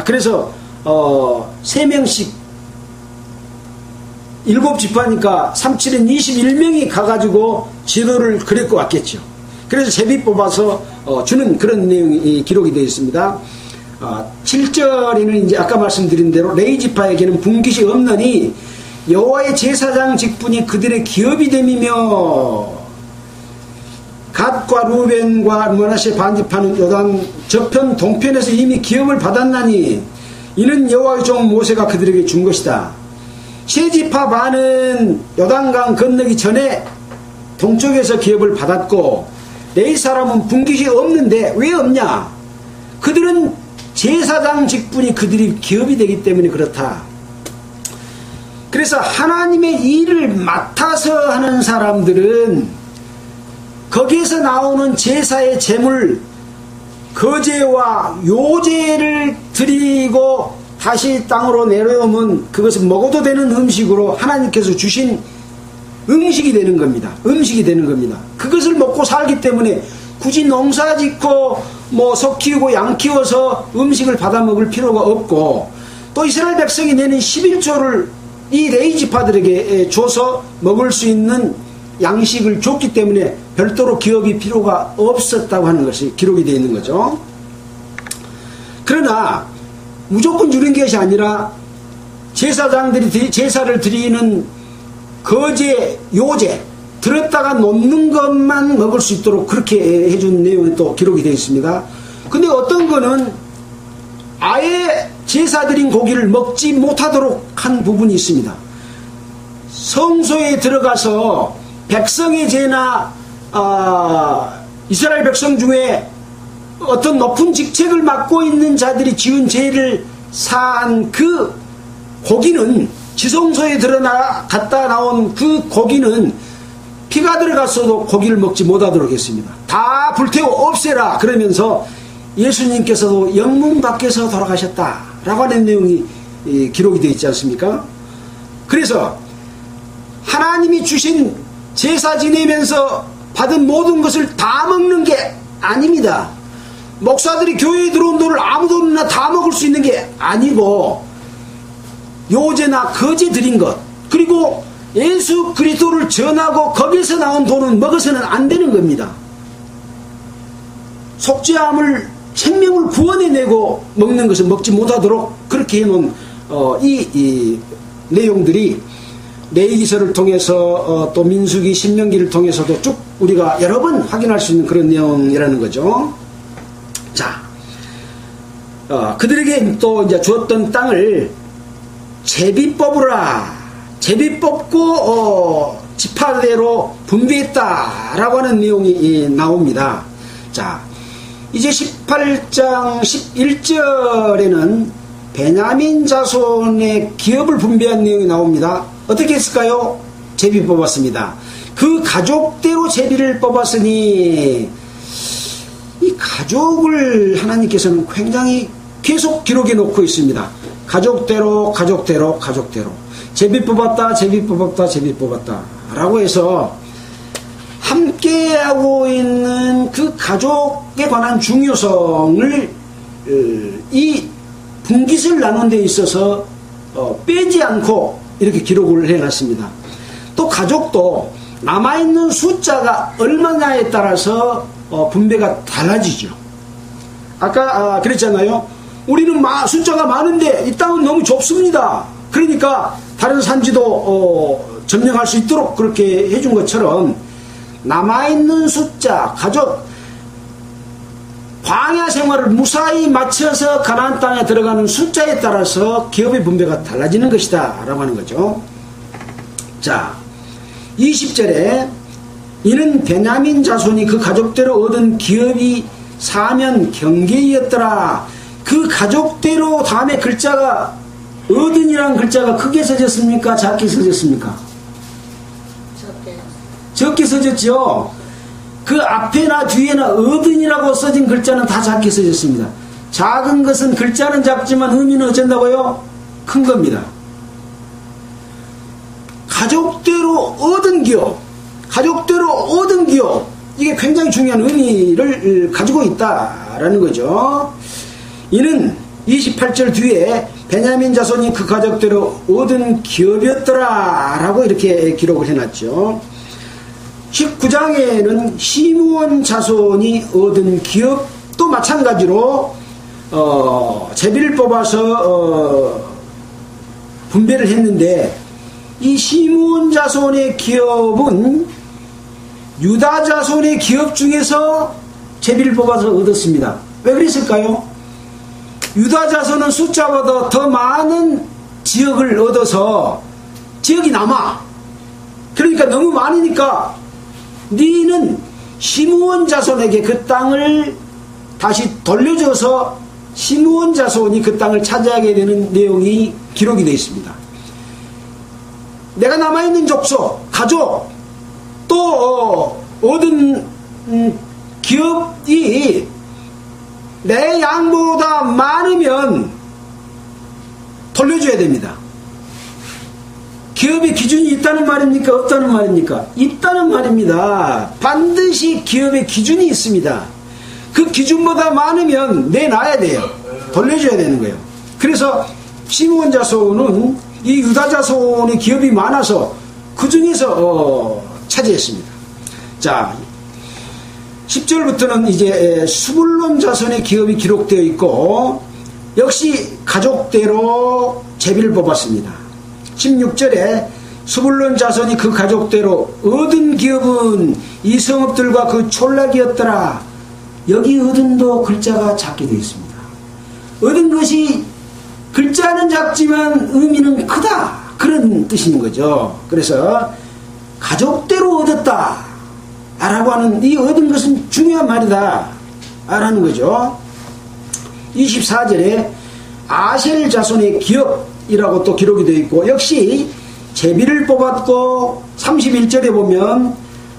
그래서 3명씩 7지파니까 3,7은 21명이 가가지고 지도를 그렸고 왔겠죠. 그래서 제비 뽑아서 주는 그런 내용이 기록이 되어 있습니다. 7절에는 이제 아까 말씀드린 대로 레위지파에게는 분깃이 없느니 여호와의 제사장 직분이 그들의 기업이 됨이며 갓과 루벤과 므낫세 반지파는 요단 저편 동편에서 이미 기업을 받았나니 이는 여호와의 종 모세가 그들에게 준 것이다. 세지파 반은 요단강 건너기 전에 동쪽에서 기업을 받았고 레위 사람은 분깃이 없는데 왜 없냐? 그들은 제사장 직분이 그들이 기업이 되기 때문에 그렇다. 그래서 하나님의 일을 맡아서 하는 사람들은 거기에서 나오는 제사의 제물 거제와 요제를 드리고 다시 땅으로 내려오면 그것은 먹어도 되는 음식으로 하나님께서 주신 음식이 되는 겁니다. 음식이 되는 겁니다. 그것을 먹고 살기 때문에 굳이 농사 짓고 뭐 소 키우고 양 키워서 음식을 받아 먹을 필요가 없고 또 이스라엘 백성이 내는 11조를 이 레위지파들에게 줘서 먹을 수 있는 양식을 줬기 때문에 별도로 기업이 필요가 없었다고 하는 것이 기록이 되어 있는 거죠. 그러나 무조건 주는 것이 아니라 제사장들이 제사를 드리는 거제, 요제 들었다가 놓는 것만 먹을 수 있도록 그렇게 해준 내용이 또 기록이 되어 있습니다. 근데 어떤 거는 아예 제사 드린 고기를 먹지 못하도록 한 부분이 있습니다. 성소에 들어가서 백성의 죄나 이스라엘 백성 중에 어떤 높은 직책을 맡고 있는 자들이 지은 죄를 사한 그 고기는 지성소에 갔다 나온 그 고기는 피가 들어갔어도 고기를 먹지 못하도록 했습니다. 다 불태워 없애라 그러면서 예수님께서도 영문 밖에서 돌아가셨다라고 하는 내용이 기록이 되어 있지 않습니까? 그래서 하나님이 주신 제사 지내면서 받은 모든 것을 다 먹는 게 아닙니다. 목사들이 교회에 들어온 돈을 아무도나 다 먹을 수 있는 게 아니고 요제나 거제 드린 것 그리고 예수 그리스도를 전하고 거기서 나온 돈은 먹어서는 안 되는 겁니다. 속죄함을 생명을 구원해내고 먹는 것을 먹지 못하도록 그렇게 해놓은 이 내용들이 레위기서를 통해서 또 민수기, 신명기를 통해서도 쭉 우리가 여러 번 확인할 수 있는 그런 내용이라는 거죠. 자, 그들에게 또 이제 주었던 땅을 제비 뽑으라. 제비 뽑고 지파대로 분배했다라고 하는 내용이 나옵니다. 자, 이제 18장 11절에는 베냐민 자손의 기업을 분배한 내용이 나옵니다. 어떻게 했을까요? 제비 뽑았습니다. 그 가족대로 제비를 뽑았으니 이 가족을 하나님께서는 굉장히 계속 기록해 놓고 있습니다. 가족대로 제비 뽑았다, 제비 뽑았다, 제비 뽑았다 라고 해서 함께하고 있는 그 가족에 관한 중요성을 이 분깃을 나눈 데 있어서 빼지 않고 이렇게 기록을 해놨습니다. 또 가족도 남아있는 숫자가 얼마냐에 따라서 분배가 달라지죠. 아까 그랬잖아요. 우리는 숫자가 많은데 이 땅은 너무 좁습니다. 그러니까 다른 산지도 점령할 수 있도록 그렇게 해준 것처럼 남아있는 숫자, 가족, 광야 생활을 무사히 마쳐서 가나안 땅에 들어가는 숫자에 따라서 기업의 분배가 달라지는 것이다 라고 하는 거죠. 자, 20절에 이는 베냐민 자손이 그 가족대로 얻은 기업이 사면 경계이었더라. 그 가족대로 다음에 글자가 얻은이라는 글자가 크게 써졌습니까? 작게 써졌습니까? 적게 써졌죠. 그 앞에나 뒤에나 얻은이라고 써진 글자는 다 작게 써졌습니다. 작은 것은 글자는 작지만 의미는 어쩐다고요? 큰 겁니다. 가족대로 얻은 기업, 이게 굉장히 중요한 의미를 가지고 있다라는 거죠. 이는 28절 뒤에 베냐민 자손이 그 가족대로 얻은 기업이었더라 라고 이렇게 기록을 해놨죠. 19장에는 시므온 자손이 얻은 기업도 마찬가지로 제비를 뽑아서 분배를 했는데 이 시므온 자손의 기업은 유다 자손의 기업 중에서 제비를 뽑아서 얻었습니다. 왜 그랬을까요? 유다 자손은 숫자보다 더 많은 지역을 얻어서 지역이 남아. 그러니까 너무 많으니까 너희는 시므온 자손에게 그 땅을 다시 돌려줘서 시므온 자손이 그 땅을 차지하게 되는 내용이 기록이 되어 있습니다. 내가 남아있는 족속, 가족, 또 얻은 기업이 내 양보다 많으면 돌려줘야 됩니다. 기업의 기준이 있다는 말입니까? 없다는 말입니까? 있다는 말입니다. 반드시 기업의 기준이 있습니다. 그 기준보다 많으면 내놔야 돼요. 돌려줘야 되는 거예요. 그래서 시므온 자손은 이 유다 자손의 기업이 많아서 그 중에서 차지했습니다. 자, 10절부터는 이제 스불론 자손의 기업이 기록되어 있고 역시 가족대로 제비를 뽑았습니다. 16절에 스불론 자손이 그 가족대로 얻은 기업은 이 성읍들과 그 촌락이었더라. 여기 얻은도 글자가 작게 되어 있습니다. 얻은 것이 글자는 작지만 의미는 크다. 그런 뜻인 거죠. 그래서 가족대로 얻었다 라고 하는 이 얻은 것은 중요한 말이다 라는 거죠. 24절에 아셀 자손의 기업이라고 또 기록이 되어 있고 역시 제비를 뽑았고 31절에 보면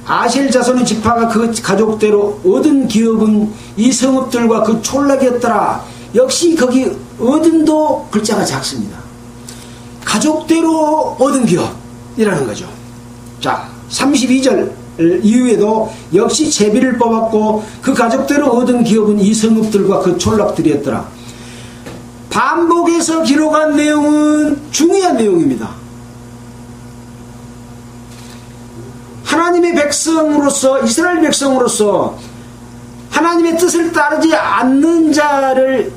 아셀 자손의 지파가 그 가족대로 얻은 기업은 이 성읍들과 그 촌락이었더라. 역시 거기 얻은도 글자가 작습니다. 가족대로 얻은 기업이라는 거죠. 자, 32절 이후에도 역시 제비를 뽑았고 그 가족대로 얻은 기업은 이 성읍들과 그 촌락들이었더라. 반복해서 기록한 내용은 중요한 내용입니다. 하나님의 백성으로서, 이스라엘 백성으로서 하나님의 뜻을 따르지 않는 자를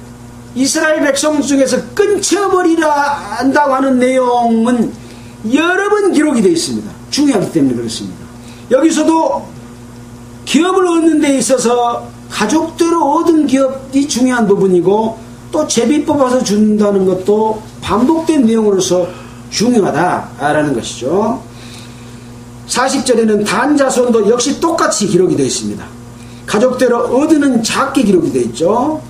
이스라엘 백성 중에서 끊쳐버리라 한다고 하는 내용은 여러 번 기록이 되어 있습니다. 중요하기 때문에 그렇습니다. 여기서도 기업을 얻는 데 있어서 가족대로 얻은 기업이 중요한 부분이고, 또 제비 뽑아서 준다는 것도 반복된 내용으로서 중요하다라는 것이죠. 40절에는 단자손도 역시 똑같이 기록이 되어 있습니다. 가족대로 얻는 작게 기록이 되어 있죠.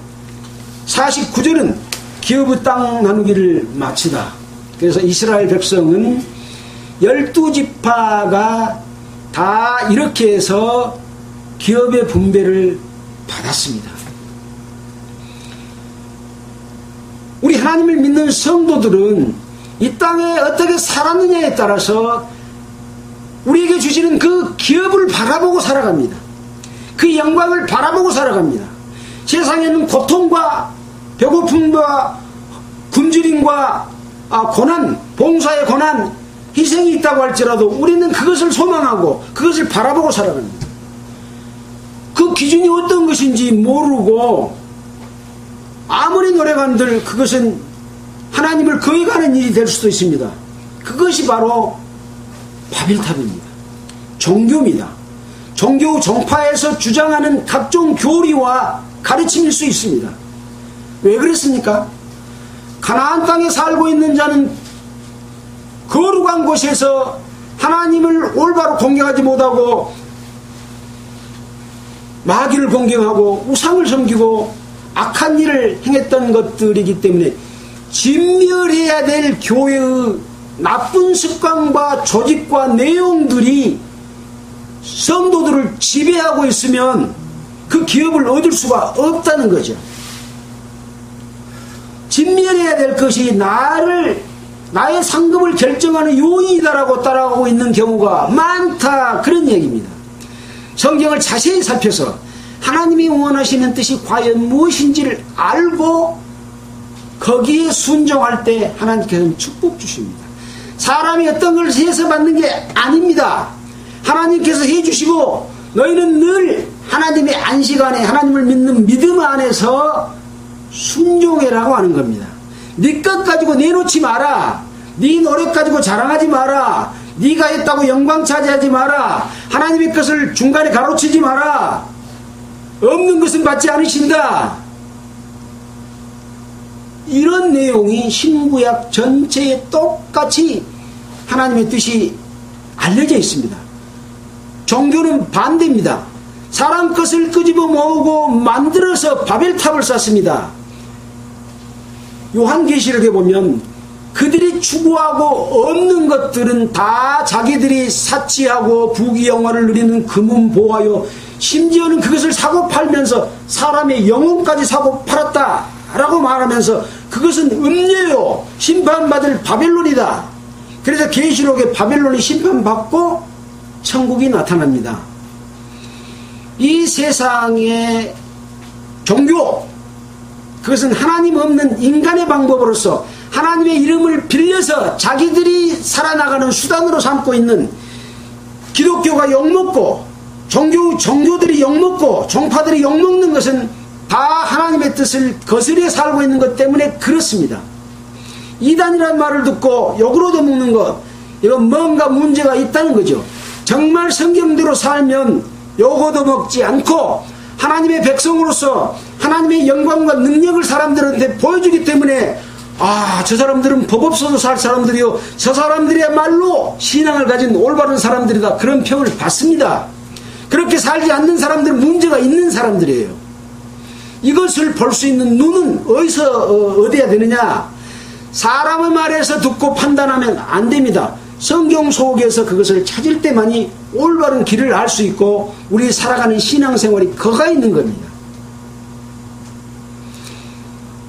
49절은 기업의 땅 나누기를 마치다. 그래서 이스라엘 백성은 12지파가 다 이렇게 해서 기업의 분배를 받았습니다. 우리 하나님을 믿는 성도들은 이 땅에 어떻게 살았느냐에 따라서 우리에게 주시는 그 기업을 바라보고 살아갑니다. 그 영광을 바라보고 살아갑니다. 세상에는 고통과 배고픔과 굶주림과 고난, 봉사의 고난, 희생이 있다고 할지라도 우리는 그것을 소망하고 그것을 바라보고 살아갑니다. 그 기준이 어떤 것인지 모르고 아무리 노래간들 그것은 하나님을 거역하는 일이 될 수도 있습니다. 그것이 바로 바벨탑입니다. 종교입니다. 종교 정파에서 주장하는 각종 교리와 가르침일 수 있습니다. 왜 그랬습니까? 가나안 땅에 살고 있는 자는 거룩한 곳에서 하나님을 올바로 공경하지 못하고 마귀를 공경하고 우상을 섬기고 악한 일을 행했던 것들이기 때문에 진멸해야 될 교회의 나쁜 습관과 조직과 내용들이 성도들을 지배하고 있으면 그 기업을 얻을 수가 없다는 거죠. 진멸해야 될 것이 나의 상급을 결정하는 요인이다라고 따라가고 있는 경우가 많다, 그런 얘기입니다. 성경을 자세히 살펴서 하나님이 원하시는 뜻이 과연 무엇인지를 알고 거기에 순종할 때 하나님께서는 축복 주십니다. 사람이 어떤 걸 해서 받는 게 아닙니다. 하나님께서 해주시고 너희는 늘 하나님의 안식 안에, 하나님을 믿는 믿음 안에서 순종해라고 하는 겁니다. 네 것 가지고 내놓지 마라. 네 노력 가지고 자랑하지 마라. 네가 했다고 영광 차지하지 마라. 하나님의 것을 중간에 가로치지 마라. 없는 것은 받지 않으신다. 이런 내용이 신구약 전체에 똑같이 하나님의 뜻이 알려져 있습니다. 종교는 반대입니다. 사람 것을 끄집어 모으고 만들어서 바벨탑을 쌓습니다. 요한계시록에 보면 그들이 추구하고 얻는 것들은 다 자기들이 사치하고 부귀영화를 누리는 금은 보화요, 심지어는 그것을 사고 팔면서 사람의 영혼까지 사고 팔았다라고 말하면서 그것은 음녀요, 심판받을 바벨론이다. 그래서 계시록에 바벨론이 심판받고 천국이 나타납니다. 이 세상의 종교, 그것은 하나님 없는 인간의 방법으로서 하나님의 이름을 빌려서 자기들이 살아나가는 수단으로 삼고 있는, 기독교가 욕먹고 종교들이 욕먹고 종파들이 욕먹는 것은 다 하나님의 뜻을 거스려 살고 있는 것 때문에 그렇습니다. 이단이라는 말을 듣고 욕을 얻어먹는 것, 이건 뭔가 문제가 있다는 거죠. 정말 성경대로 살면 욕 얻어먹지 않고 하나님의 백성으로서 하나님의 영광과 능력을 사람들한테 보여주기 때문에 저 사람들은 법 없어도 살 사람들이요, 저 사람들이야말로 신앙을 가진 올바른 사람들이다, 그런 평을 받습니다. 그렇게 살지 않는 사람들은 문제가 있는 사람들이에요. 이것을 볼 수 있는 눈은 어디서 얻어야 되느냐? 사람의 말에서 듣고 판단하면 안 됩니다. 성경 속에서 그것을 찾을 때만이 올바른 길을 알 수 있고 우리 살아가는 신앙생활이 거가 있는 겁니다.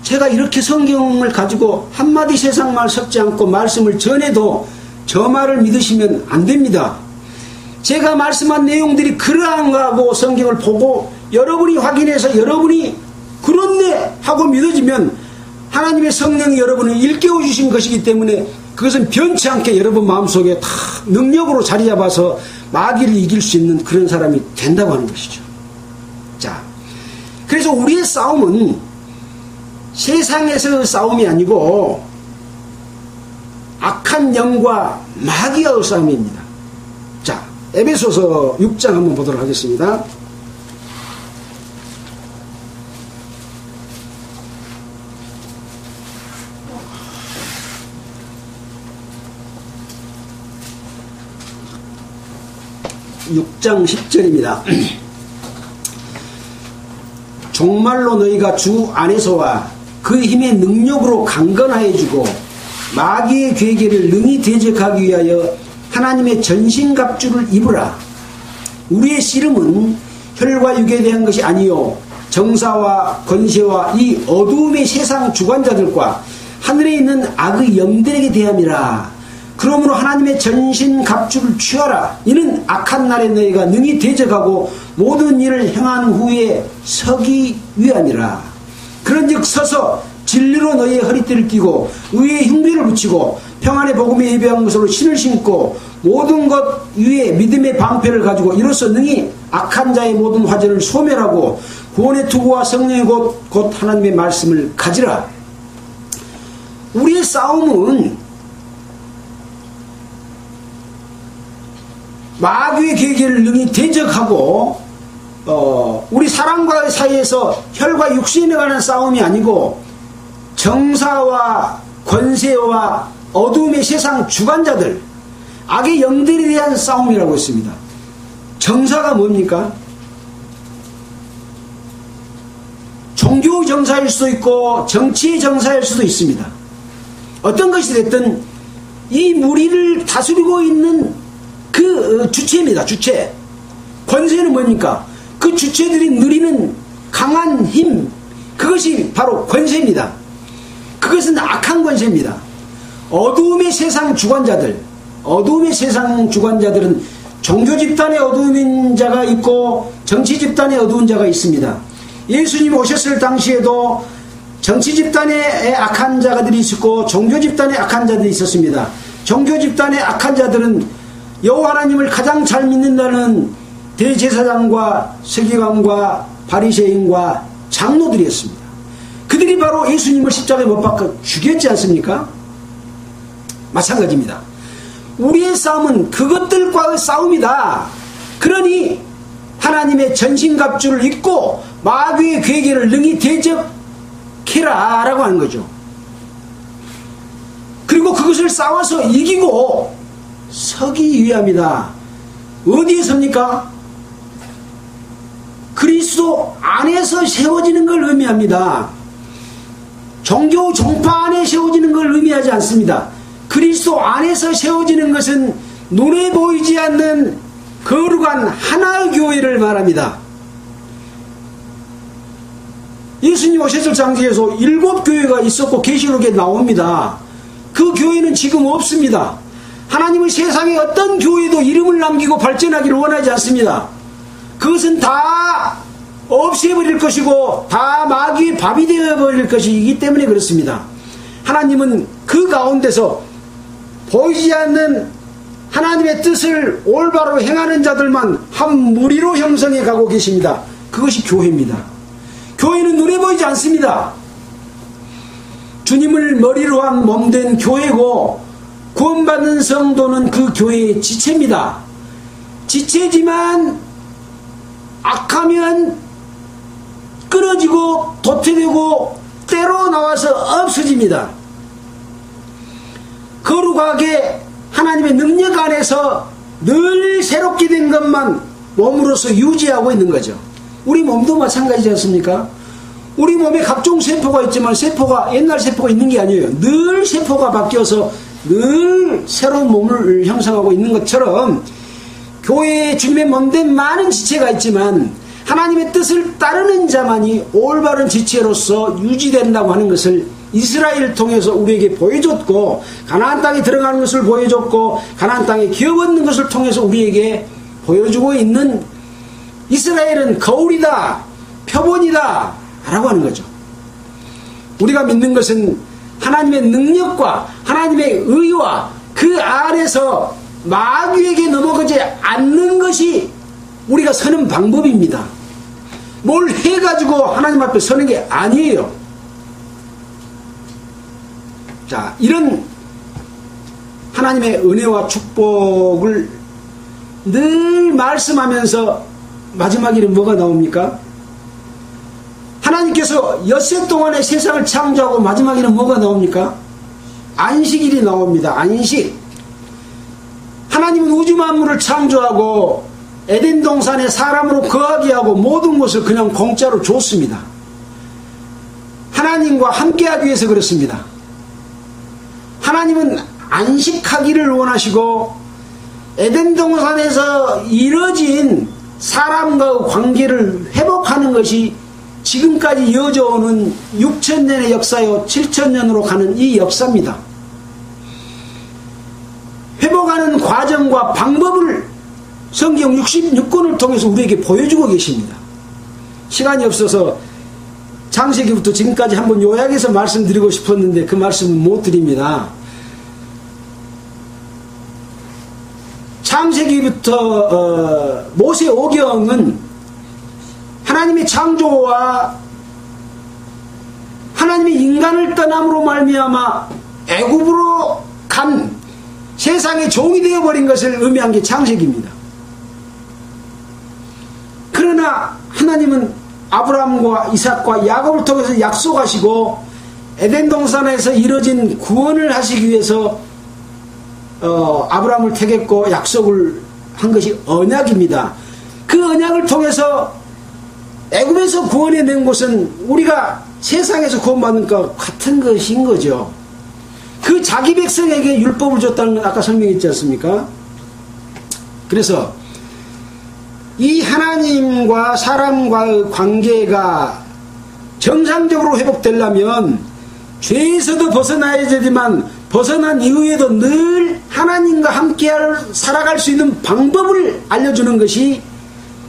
제가 이렇게 성경을 가지고 한마디 세상 말 섞지 않고 말씀을 전해도 저 말을 믿으시면 안 됩니다. 제가 말씀한 내용들이 그러한가 하고 성경을 보고 여러분이 확인해서 여러분이 그렇네 하고 믿어지면 하나님의 성령이 여러분을 일깨워 주신 것이기 때문에 그것은 변치 않게 여러분 마음속에 다 능력으로 자리 잡아서 마귀를 이길 수 있는 그런 사람이 된다고 하는 것이죠. 자, 그래서 우리의 싸움은 세상에서의 싸움이 아니고 악한 영과 마귀와의 싸움입니다. 자, 에베소서 6장 한번 보도록 하겠습니다. (6장 10절입니다) 정말로 너희가 주 안에서와 그 힘의 능력으로 강건하여지고 마귀의 괴계를 능히 대적하기 위하여 하나님의 전신갑주를 입으라. 우리의 씨름은 혈과 육에 대한 것이 아니요 정사와 권세와 이 어두움의 세상 주관자들과 하늘에 있는 악의 영들에게 대함이라. 그러므로 하나님의 전신갑주를 취하라. 이는 악한 날에 너희가 능히 대적하고 모든 일을 행한 후에 서기 위함이라. 그런즉 서서 진리로 너희의 허리띠를 띠고 의의 흉비를 붙이고 평안의 복음에 예배한 것으로 신을 신고 모든 것 위에 믿음의 방패를 가지고 이로써 능히 악한 자의 모든 화전을 소멸하고 구원의 투구와 성령의 곧 하나님의 말씀을 가지라. 우리의 싸움은 마귀의 계계를 능히 대적하고 우리 사람과의 사이에서 혈과 육신에 관한 싸움이 아니고 정사와 권세와 어두움의 세상 주관자들, 악의 영들에 대한 싸움이라고 했습니다. 정사가 뭡니까? 종교 정사일 수도 있고 정치의 정사일 수도 있습니다. 어떤 것이 됐든 이 무리를 다스리고 있는 그 주체입니다. 주체. 권세는 뭡니까? 그 주체들이 누리는 강한 힘, 그것이 바로 권세입니다. 그것은 악한 권세입니다. 어두움의 세상 주관자들, 어두움의 세상 주관자들은 종교 집단의 어두운 자가 있고 정치 집단의 어두운 자가 있습니다. 예수님 오셨을 당시에도 정치 집단의 악한 자들이 있었고 종교 집단의 악한 자들이 있었습니다. 종교 집단의 악한 자들은 여호와 하나님을 가장 잘 믿는다는 대제사장과 서기관과 바리새인과 장로들이었습니다. 그들이 바로 예수님을 십자가에 못 박아 죽였지 않습니까? 마찬가지입니다. 우리의 싸움은 그것들과의 싸움이다. 그러니 하나님의 전신갑주를 입고 마귀의 괴계를 능히 대적해라 라고 하는 거죠. 그리고 그것을 싸워서 이기고 서기 위함이다. 어디에 섭니까? 그리스도 안에서 세워지는 걸 의미합니다. 종교 종파 안에 세워지는 걸 의미하지 않습니다. 그리스도 안에서 세워지는 것은 눈에 보이지 않는 거룩한 하나의 교회를 말합니다. 예수님 오셨을 당시에서 7교회가 있었고 계시록에 나옵니다. 그 교회는 지금 없습니다. 하나님은 세상에 어떤 교회도 이름을 남기고 발전하기를 원하지 않습니다. 그것은 다 없애버릴 것이고 다 마귀의 밥이 되어버릴 것이기 때문에 그렇습니다. 하나님은 그 가운데서 보이지 않는 하나님의 뜻을 올바로 행하는 자들만 한 무리로 형성해 가고 계십니다. 그것이 교회입니다. 교회는 눈에 보이지 않습니다. 주님을 머리로 한 몸된 교회고 구원받는 성도는 그 교회의 지체입니다. 지체지만 악하면 끊어지고 도태되고 때로 나와서 없어집니다. 거룩하게 하나님의 능력 안에서 늘 새롭게 된 것만 몸으로서 유지하고 있는 거죠. 우리 몸도 마찬가지지 않습니까? 우리 몸에 각종 세포가 있지만 세포가 옛날 세포가 있는 게 아니에요. 늘 세포가 바뀌어서 늘 새로운 몸을 형성하고 있는 것처럼 교회에 주님의 몸된 많은 지체가 있지만 하나님의 뜻을 따르는 자만이 올바른 지체로서 유지된다고 하는 것을 이스라엘을 통해서 우리에게 보여줬고 가나안 땅에 들어가는 것을 보여줬고 가나안 땅에 기업 얻는 것을 통해서 우리에게 보여주고 있는 이스라엘은 거울이다, 표본이다 라고 하는 거죠. 우리가 믿는 것은 하나님의 능력과 하나님의 의와 그 안에서 마귀에게 넘어가지 않는 것이 우리가 서는 방법입니다. 뭘 해가지고 하나님 앞에 서는 게 아니에요. 자, 이런 하나님의 은혜와 축복을 늘 말씀하면서 마지막에는 뭐가 나옵니까? 하나님께서 엿새 동안의 세상을 창조하고 마지막에는 뭐가 나옵니까? 안식일이 나옵니다. 안식. 하나님은 우주 만물을 창조하고 에덴 동산에 사람으로 거하게 하고 모든 것을 그냥 공짜로 줬습니다. 하나님과 함께하기 위해서 그렇습니다. 하나님은 안식하기를 원하시고 에덴 동산에서 이뤄진 사람과의 관계를 회복하는 것이 지금까지 이어져 오는 6,000년의 역사요 7,000년으로 가는 이 역사입니다. 회복하는 과정과 방법을 성경 66권을 통해서 우리에게 보여주고 계십니다. 시간이 없어서 창세기부터 지금까지 한번 요약해서 말씀드리고 싶었는데 그 말씀은 못 드립니다. 창세기부터 모세오경은 하나님의 창조와 하나님의 인간을 떠남으로 말미암아 애굽으로 간 세상의 종이 되어버린 것을 의미한 게 창세기입니다. 그러나 하나님은 아브라함과 이삭과 야곱을 통해서 약속하시고 에덴 동산에서 이뤄진 구원을 하시기 위해서 아브라함을 택했고 약속을 한 것이 언약입니다. 그 언약을 통해서 애굽에서 구원해낸 것은 우리가 세상에서 구원받는 것과 같은 것인 거죠. 그 자기 백성에게 율법을 줬다는 건 아까 설명했지 않습니까? 그래서 이 하나님과 사람과의 관계가 정상적으로 회복되려면 죄에서도 벗어나야 되지만 벗어난 이후에도 늘 하나님과 함께 살아갈 수 있는 방법을 알려주는 것이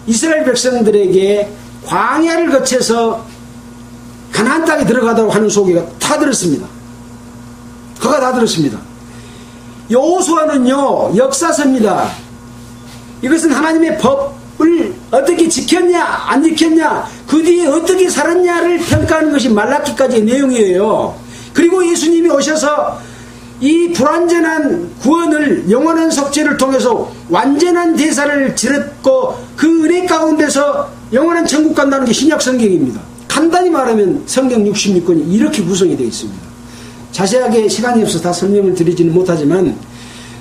이스라엘 백성들에게 광야를 거쳐서 가나안 땅에 들어가다고 하는 소개가 다 들었습니다. 그가 다 들었습니다. 여호수아는요 역사서입니다. 이것은 하나님의 법을 어떻게 지켰냐 안 지켰냐 그 뒤에 어떻게 살았냐를 평가하는 것이 말라기까지의 내용이에요. 그리고 예수님이 오셔서 이 불완전한 구원을 영원한 속죄를 통해서 완전한 대사를 지렸고 그 은혜 가운데서 영원한 천국 간다는 게 신약 성경입니다. 간단히 말하면 성경 66권이 이렇게 구성이 되어 있습니다. 자세하게 시간이 없어서 다 설명을 드리지는 못하지만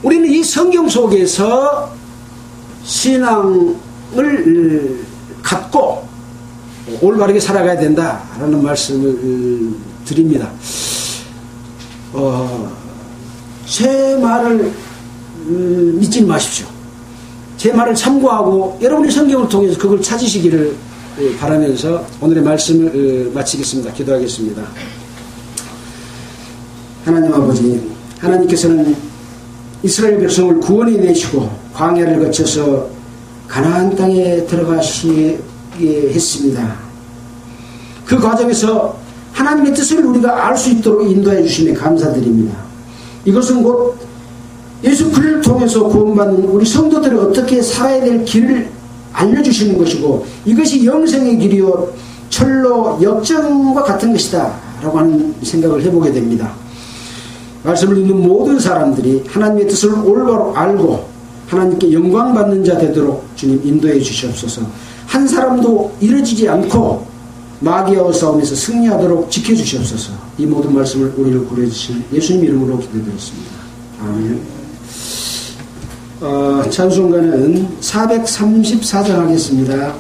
우리는 이 성경 속에서 신앙을 갖고 올바르게 살아가야 된다라는 말씀을 드립니다. 제 말을 믿지 마십시오. 제 말을 참고하고 여러분이 성경을 통해서 그걸 찾으시기를 바라면서 오늘의 말씀을 마치겠습니다. 기도하겠습니다. 하나님 아버지, 하나님께서는 이스라엘 백성을 구원해 내시고 광야를 거쳐서 가나안 땅에 들어가시게 했습니다. 그 과정에서 하나님의 뜻을 우리가 알 수 있도록 인도해 주시면 감사드립니다. 이것은 곧 예수 그리스도를 통해서 구원받는 우리 성도들이 어떻게 살아야 될 길을 알려주시는 것이고 이것이 영생의 길이요 철로 역정과 같은 것이다 라고 하는 생각을 해보게 됩니다. 말씀을 듣는 모든 사람들이 하나님의 뜻을 올바로 알고 하나님께 영광 받는 자 되도록 주님 인도해 주시옵소서. 한 사람도 이뤄지지 않고 마귀와 싸움에서 승리하도록 지켜주시옵소서. 이 모든 말씀을 우리를 구해주신 예수님 이름으로 기도드렸습니다. 아멘. 찬송가는 434장 하겠습니다.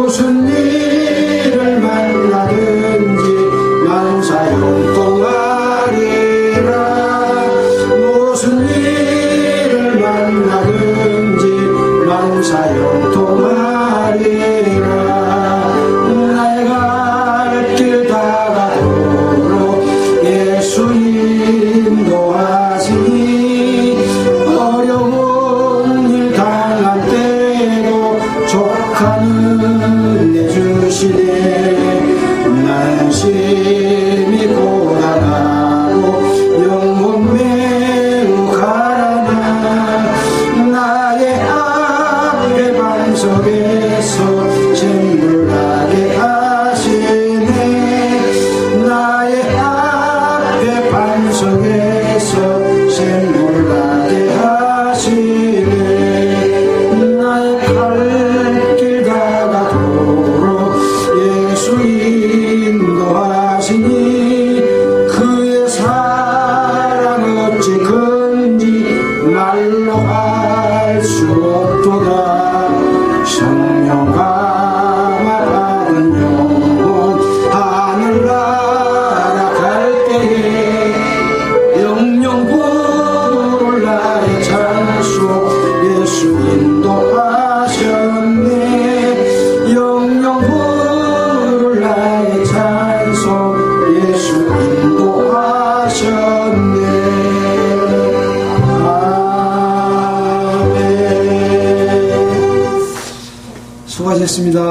무슨 일을 형통하리라. 나의 갈 길 다가도록 예수 인도하시니 어려운 일 당할 때도 족하는 내 주시네. 나는 심히 고단하고 영혼 매우 가라나 나의 앞에 반석에서 샘물 나게 하시네. 나의 앞에 반석에서 샘물 나게 하시네. 나의 갈 길 다가도록 예수 인도하시니 그의 사랑 어찌 큰지 말로 알 수 없도다. 성령 감화 받은 영혼 하늘 날아갈 때에 영영 부를 나의 찬송 예수 인도하셨네. 영영 부를 나의 찬송 예수 인도하셨네. 아멘. 수고하셨습니다.